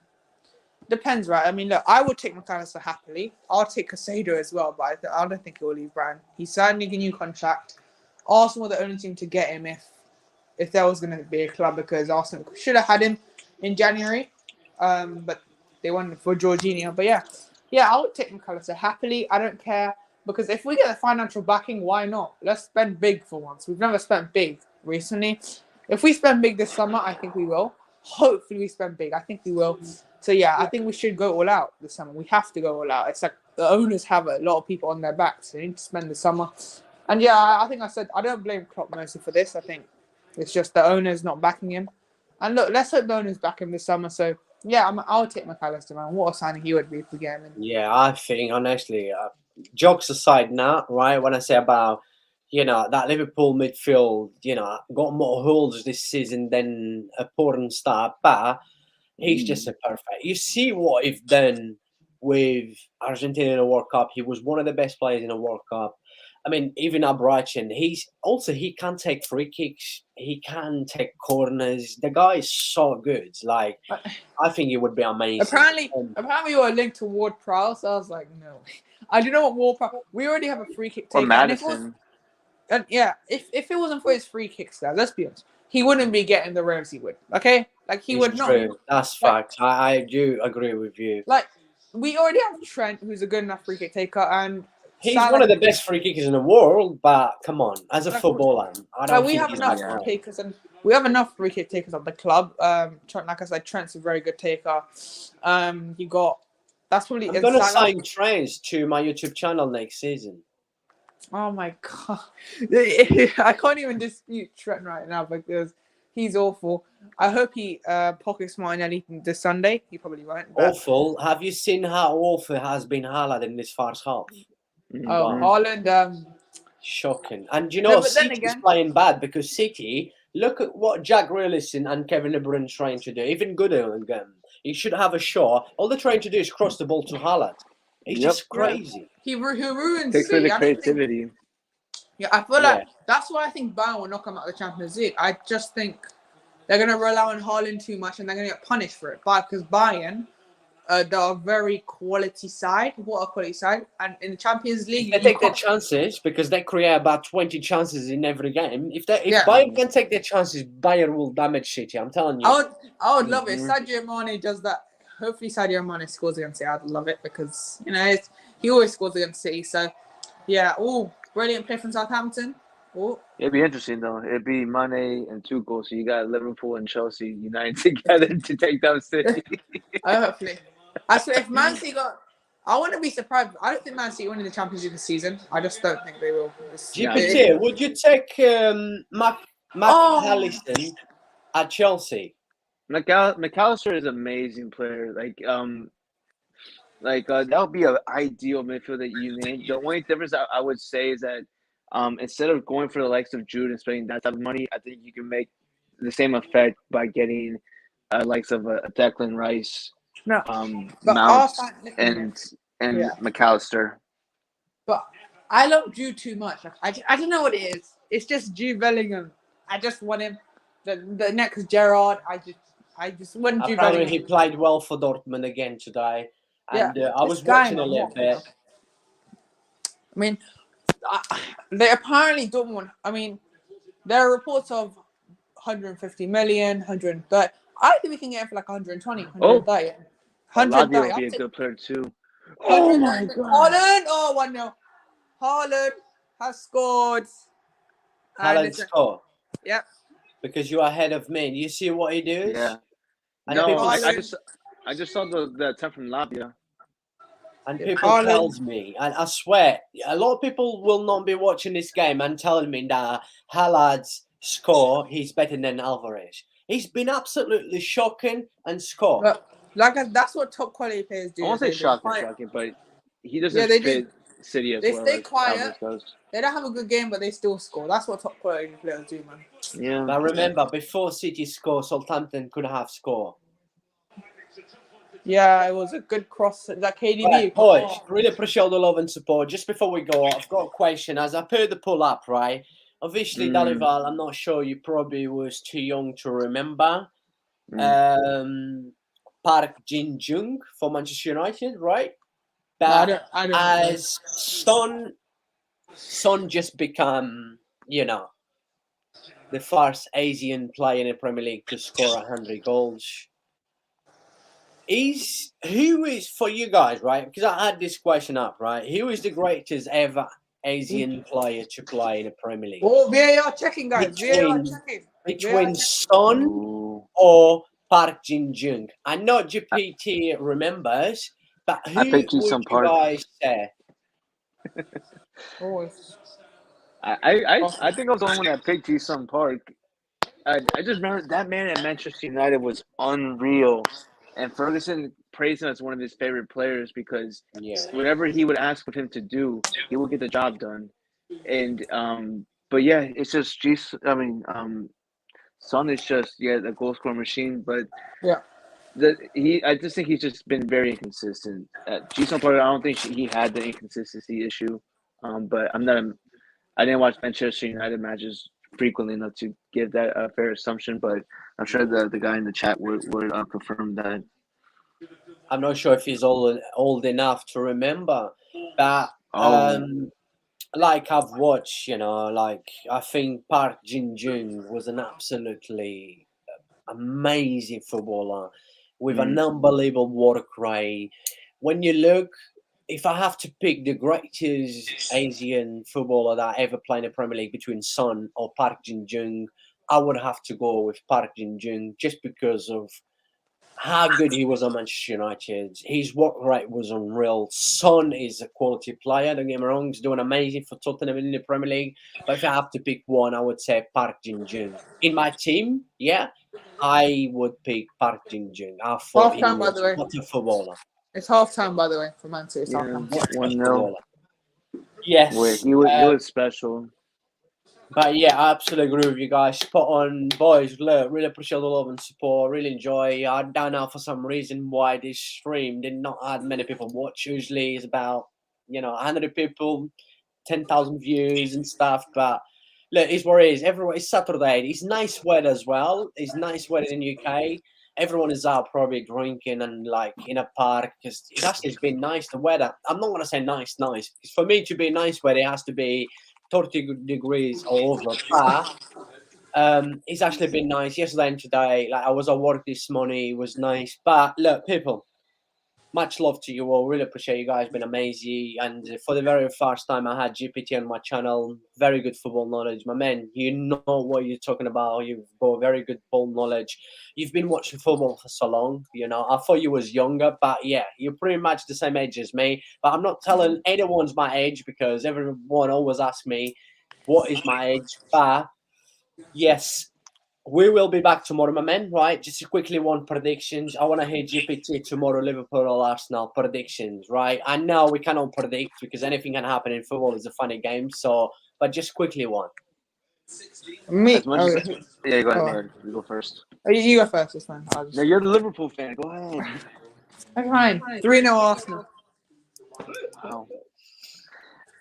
depends, right? I mean, look, I would take McAllister happily. I'll take Casado as well, but I don't think he'll leave Brighton. He's signing a new contract. Arsenal are the only team to get him if there was going to be a club, because Arsenal should have had him in January. But they wanted for Jorginho. But yeah, I would take McAllister happily. I don't care, because if we get the financial backing, why not? Let's spend big for once. We've never spent big recently. If we spend big this summer, I think we will. Hopefully we spend big. I think we will. So yeah, I think we should go all out this summer. We have to go all out. It's like the owners have a lot of people on their backs. They need to spend the summer. And yeah, I think I said I don't blame Klopp mostly for this. I think it's just the owners not backing him. And look, let's hope the owners back him this summer. So yeah, I'll take McAllister, man. What a signing he would be if we get him in. Yeah, I think honestly, jokes aside now, right? When I say about that Liverpool midfield, got more holes this season than a porn star, but he's just a perfect. You see what he's done with Argentina in the World Cup. He was one of the best players in the World Cup. I mean, even at Brighton, he can take free kicks. He can take corners. The guy is so good. Like, I think it would be amazing. Apparently you were linked to Ward Prowse. So I was like, no. I don't know what Ward Prowse. We already have a free kick taker. Or Madison. If it wasn't for his free kicks, let's be honest, he wouldn't be getting the revs he would. Okay, like he would not. True. That's fact. I do agree with you. Like, we already have Trent, who's a good enough free kick taker, and he's one of the best free kickers in the world. But come on, as a footballer, I don't. But we have enough free takers, and we have enough free kick takers at the club. Trent, like I said, Trent's a very good taker. You got. That's probably. I'm gonna sign Trent to my YouTube channel next season. Oh my god, I can't even dispute Trent right now because he's awful. I hope he pockets Martinelli this Sunday. He probably won't. Awful. Have you seen how awful has been Haaland in this first half? Oh, Haaland. Shocking. And City's playing bad because City, look at what Jack Grealish and Kevin De Bruyne trying to do. Even Gundogan, he should have a shot. All they're trying to do is cross the ball to Haaland. It's just crazy. He ruins Takes City. the creativity. I feel like that's why I think Bayern will knock him out of the Champions League. I just think they're going to rely on Haaland too much and they're going to get punished for it. But because Bayern, they're a very quality side, and in the Champions League, they take their chances because they create about 20 chances in every game. If Bayern can take their chances, Bayern will damage City. I'm telling you. I would love it. Sadio Mane does that. Hopefully, Sadio Mane scores against City. I'd love it because he always scores against City. So, brilliant play from Southampton. Ooh. It'd be interesting though. It'd be Mane and Tuchel, so you got Liverpool and Chelsea united together to take down City. Hopefully. I swear, if Man City I wouldn't be surprised. I don't think Man City winning the Champions League this season. I just don't think they will. GPT, would you take McAllister at Chelsea? McAllister is an amazing player. That would be an ideal midfield that you named. The only difference I would say is that instead of going for the likes of Jude and spending that type of money, I think you can make the same effect by getting likes of Declan Rice, Mount, and McAllister. But I love Jude too much. I don't know what it is. It's just Jude Bellingham. I just want him. The next Gerrard. I just want Jude Bellingham. He played well for Dortmund again today. And I was watching a little bit. I mean, they apparently Dortmund. I mean, there are reports of 150 million, 130. I think we can get it for like 120, 130. 130 would be a good player too. Oh my god! Haaland! Oh, 1-0. Haaland has scored. Haaland scored. Yep. Because you are ahead of me. You see what he does? Yeah. And I just saw the attempt from Latvia. And people tells me, and I swear, a lot of people will not be watching this game and telling me that Haaland's score, he's better than Alvarez. He's been absolutely shocking and scored. But, that's what top quality players do. I won't say shocking, but he doesn't fit City as well. They stay quiet. They don't have a good game, but they still score. That's what top quality players do, man. Yeah. But remember, before City scored, Southampton could have scored. Yeah, it was a good cross. That KDB. Right, boys, really appreciate all the love and support. Just before we go, I've got a question. As I put the pull up, right? Obviously, Dalival, I'm not sure you probably was too young to remember. Park Jin-jung for Manchester United, right? But I don't as Son just become, the first Asian player in the Premier League to score 100 goals. Who is for you guys, right? Because I had this question up, right? Who is the greatest ever Asian player to play in the Premier League? Oh, VAR checking, guys. Between Son or Park Jin-jung. I know GPT remembers, but who would you guys say? I think I was the only one that picked Ji-sung Park. I just remember that man at Manchester United was unreal. And Ferguson praised him as one of his favorite players because whatever he would ask of him to do, he would get the job done. And but yeah, it's just Son is just a goal scoring machine, but Yeah. I just think he's just been very inconsistent. Jason Parker, I don't think he had the inconsistency issue. But I didn't watch Manchester United matches frequently enough to give that a fair assumption. But I'm sure the guy in the chat would confirm that. I'm not sure if he's old enough to remember, but Oh, like I've watched, like I think Park Jin Jung was an absolutely amazing footballer with an unbelievable work rate. When you look, if I have to pick the greatest Asian footballer that ever played in the Premier League between Son or Park Jin Jung, I would have to go with Park Jin Jung just because of how good he was on Manchester United. His work rate was unreal. Son is a quality player, don't get me wrong. He's doing amazing for Tottenham in the Premier League. But if I have to pick one, I would say Park Jin Jung. In my team, yeah, I would pick Park Jin Jung. I thought Half he time, by the was way. what a footballer. It's half time, by the way, for Man City. It's half yeah, time. What a 1-0. footballer. Where Yes. he was special. But yeah, I absolutely agree with you guys. Spot on, boys. Look, really appreciate the love and support. Really enjoy. I don't know for some reason why this stream did not have many people watch. Usually, it's about 100 people, 10,000 views and stuff. But look, it's what it is. Everyone, it's Saturday. It's nice weather as well. It's nice weather in UK. Everyone is out probably drinking and like in a park because it's been nice. The weather. I'm not gonna say nice. 'Cause for me to be nice weather, it has to be 30 degrees or over. But it's actually been nice yesterday and today. Like I was at work this morning, it was nice. But look, people, much love to you all. Really appreciate you guys. Been amazing. And for the very first time, I had GPT on my channel. Very good football knowledge, my man. You know what you're talking about. You've got very good ball knowledge. You've been watching football for so long. I thought you was younger, but yeah, you're pretty much the same age as me. But I'm not telling anyone's my age because everyone always asks me what is my age. But yes, we will be back tomorrow, my man, right? Just to quickly one predictions. I want to hear GPT tomorrow, Liverpool or Arsenal predictions, right? I know we cannot predict because anything can happen in football. It's a funny game. So, but just quickly one. Me. As much Oh, as yeah. yeah, go ahead, Oh, go ahead. You go first. you go first this time. No, you're the Liverpool fan. Go ahead. Okay, fine. 3-0 Arsenal. Wow.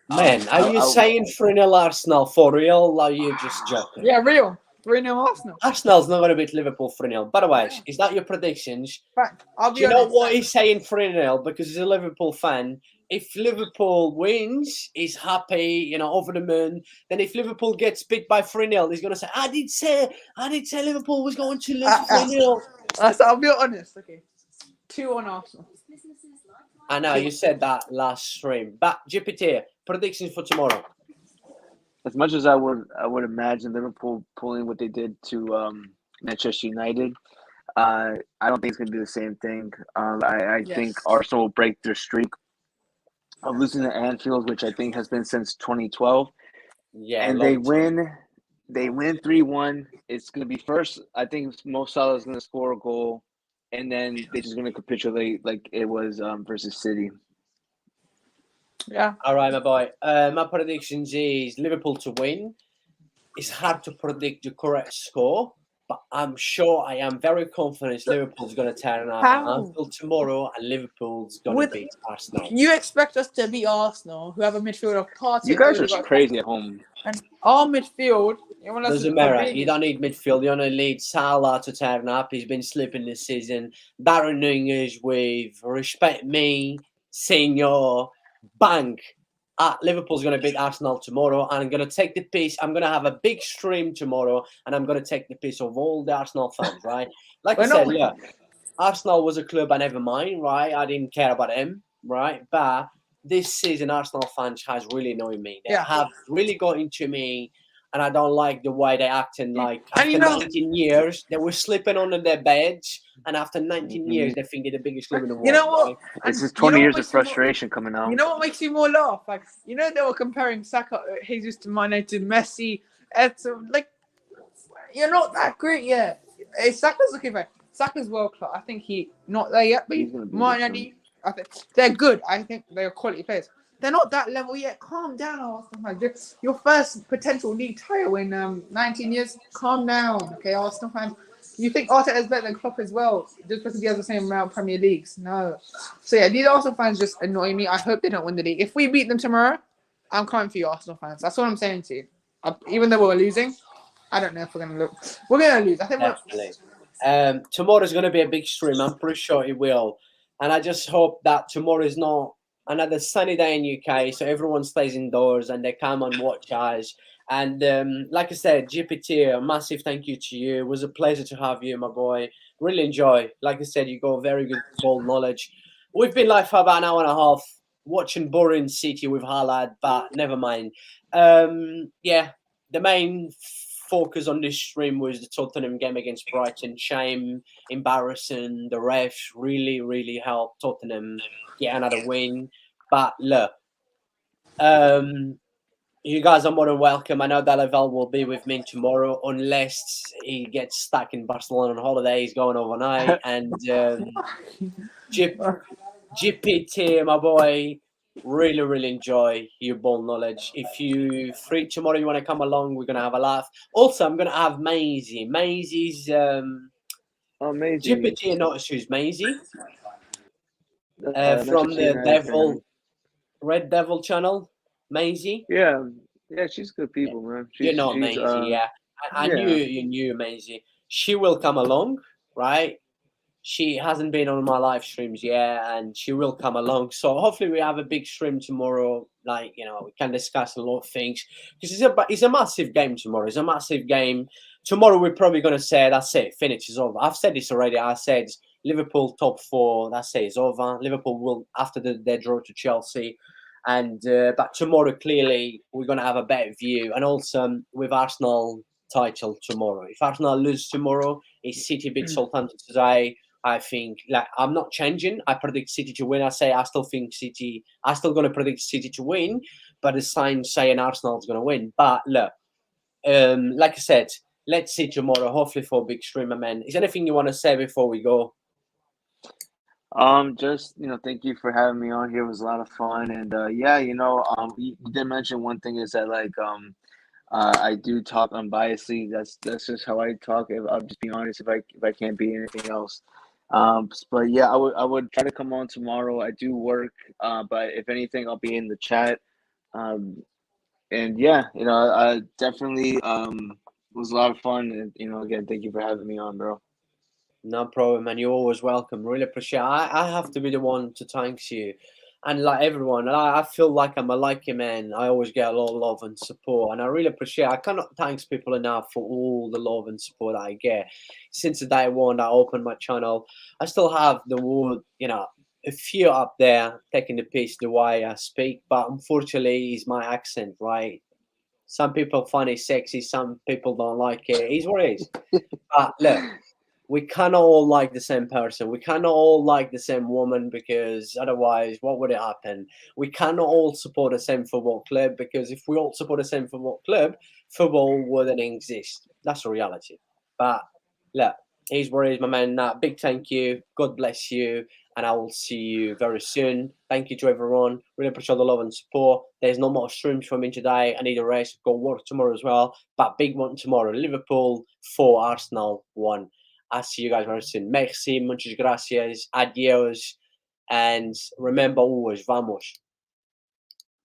Man, are you saying 3-0 Arsenal for real or are you just joking? Yeah, real. 3-0 Arsenal. Arsenal's not going to beat Liverpool 3-0. By the way, is that your predictions? But I'll Do be you know honest. what he's saying 3-0? Because he's a Liverpool fan. If Liverpool wins, he's happy, over the moon. Then if Liverpool gets beat by 3-0, he's gonna say, I did say Liverpool was going to lose 3-0. I'll be honest. Okay. 2-1 Arsenal. I know you said that last stream. But GPT, predictions for tomorrow. As much as I would imagine Liverpool pulling what they did to Manchester United, I don't think it's gonna be the same thing. I think Arsenal will break their streak of losing to Anfield, which I think has been since 2012. Yeah, And they win 3-1. It's gonna be first. I think Mo Salah is gonna score a goal, and then they're just gonna capitulate like it was versus City. Yeah. All right, my boy. My predictions is Liverpool to win. It's hard to predict the correct score, but I'm sure I am very confident Liverpool's going to turn up at Anfield tomorrow and Liverpool's going to beat Arsenal. You expect us to beat Arsenal, who have a midfield of Partey. You guys are crazy at home. And our midfield, doesn't matter. You don't need midfield. You only need Salah to turn up. He's been sleeping this season. Darren Nunez with respect me, senior, bank. Liverpool's going to beat Arsenal tomorrow, and I'm going to take the piece. I'm going to have a big stream tomorrow, and I'm going to take the piece of all the Arsenal fans, right? Like I said, yeah, Arsenal was a club I never mind, right? I didn't care about him, right? But this season, Arsenal fans has really annoyed me. They have really got into me, and I don't like the way they're acting. Like after 19 years, they were sleeping under their beds, and after 19 years, they think they're the biggest club in the world. You know what? Right? This is 20 years of frustration coming out. You know what makes me more laugh? Like, they were comparing Saka, Jesus to Mane to Messi. Like, you're not that great yet. Saka's looking for. Saka's world class. I think not there yet, but Mane, I think they're good. I think they're quality players. They're not that level yet. Calm down, Arsenal fans. Your first potential league title in 19 years. Calm down, okay, Arsenal fans. You think Arteta is better than Klopp as well, just because he has the same amount of Premier Leagues? No. So yeah, these Arsenal fans just annoy me. I hope they don't win the league. If we beat them tomorrow, I'm coming for you, Arsenal fans. That's what I'm saying to you. Even though we're losing, I don't know if we're gonna lose. We're gonna lose. I think definitely. Tomorrow's going to be a big stream. I'm pretty sure it will. And I just hope that tomorrow is not another sunny day in UK, so everyone stays indoors and they come and watch us. And like I said, GPT, a massive thank you to you. It was a pleasure to have you, my boy. Really enjoy. Like I said, you got very good football knowledge. We've been live for about an hour and a half watching boring City with Haaland, but never mind. Yeah, the main focus on this stream was the Tottenham game against Brighton. Shame, embarrassing. The refs really, really helped Tottenham get another win. But look, you guys are more than welcome. I know Delaval will be with me tomorrow, unless he gets stuck in Barcelona on holiday. He's going overnight. And GPT, my boy, really, really enjoy your ball knowledge. If you free tomorrow, you want to come along, we're going to have a laugh. Also, I'm going to have Maisie. Maisie's Amazing. GPT, not who's Maisie. Manchester From the United fan. Red Devil channel. Maisie. Yeah, she's good people, man. You know she's Maisie, yeah. I knew you knew Maisie. She will come along, right? She hasn't been on my live streams yet, and she will come along. So hopefully we have a big stream tomorrow. Like, you know, we can discuss a lot of things, because it's a massive game tomorrow. It's a massive game. Tomorrow we're probably going to say, that's it, finish is over. I've said this already. I said Liverpool top 4, that's it, it's over. Liverpool will, after their draw to Chelsea. And but tomorrow, clearly, we're going to have a better view. And also with Arsenal title tomorrow. If Arsenal lose tomorrow, if City beat Southampton today, I think, like, I'm not changing. I predict City to win. I still going to predict City to win, but the signs saying Arsenal's going to win. But look, like I said, let's see tomorrow, hopefully for a big streamer, man. Is there anything you want to say before we go? Just, thank you for having me on here. It was a lot of fun. And yeah, you did mention one thing is that, like, I do talk unbiasedly. That's just how I talk. I'll just be honest if I can't be anything else. But yeah, I would try to come on tomorrow. I do work, but if anything, I'll be in the chat. And yeah, I definitely it was a lot of fun. And again, thank you for having me on, bro. No problem, man. You're always welcome. Really appreciate it. I have to be the one to thank you. And like everyone, I feel like I'm a lucky man. I always get a lot of love and support. And I really appreciate it. I cannot thank people enough for all the love and support I get. Since the day one I opened my channel, I still have the word, a few up there taking the piece the way I speak. But unfortunately, it's my accent, right? Some people find it sexy. Some people don't like it. It's what it is. But look, we cannot all like the same person. We cannot all like the same woman, because otherwise, what would it happen? We cannot all support the same football club, because if we all support the same football club, football wouldn't exist. That's the reality. But look, here's where it is, my man. Big thank you. God bless you. And I will see you very soon. Thank you to everyone. Really appreciate the love and support. There's no more streams for me today. I need a rest. Go work tomorrow as well. But big one tomorrow. Liverpool 4, Arsenal 1. I'll see you guys very soon. Merci, muchas gracias, adios, and remember always, vamos.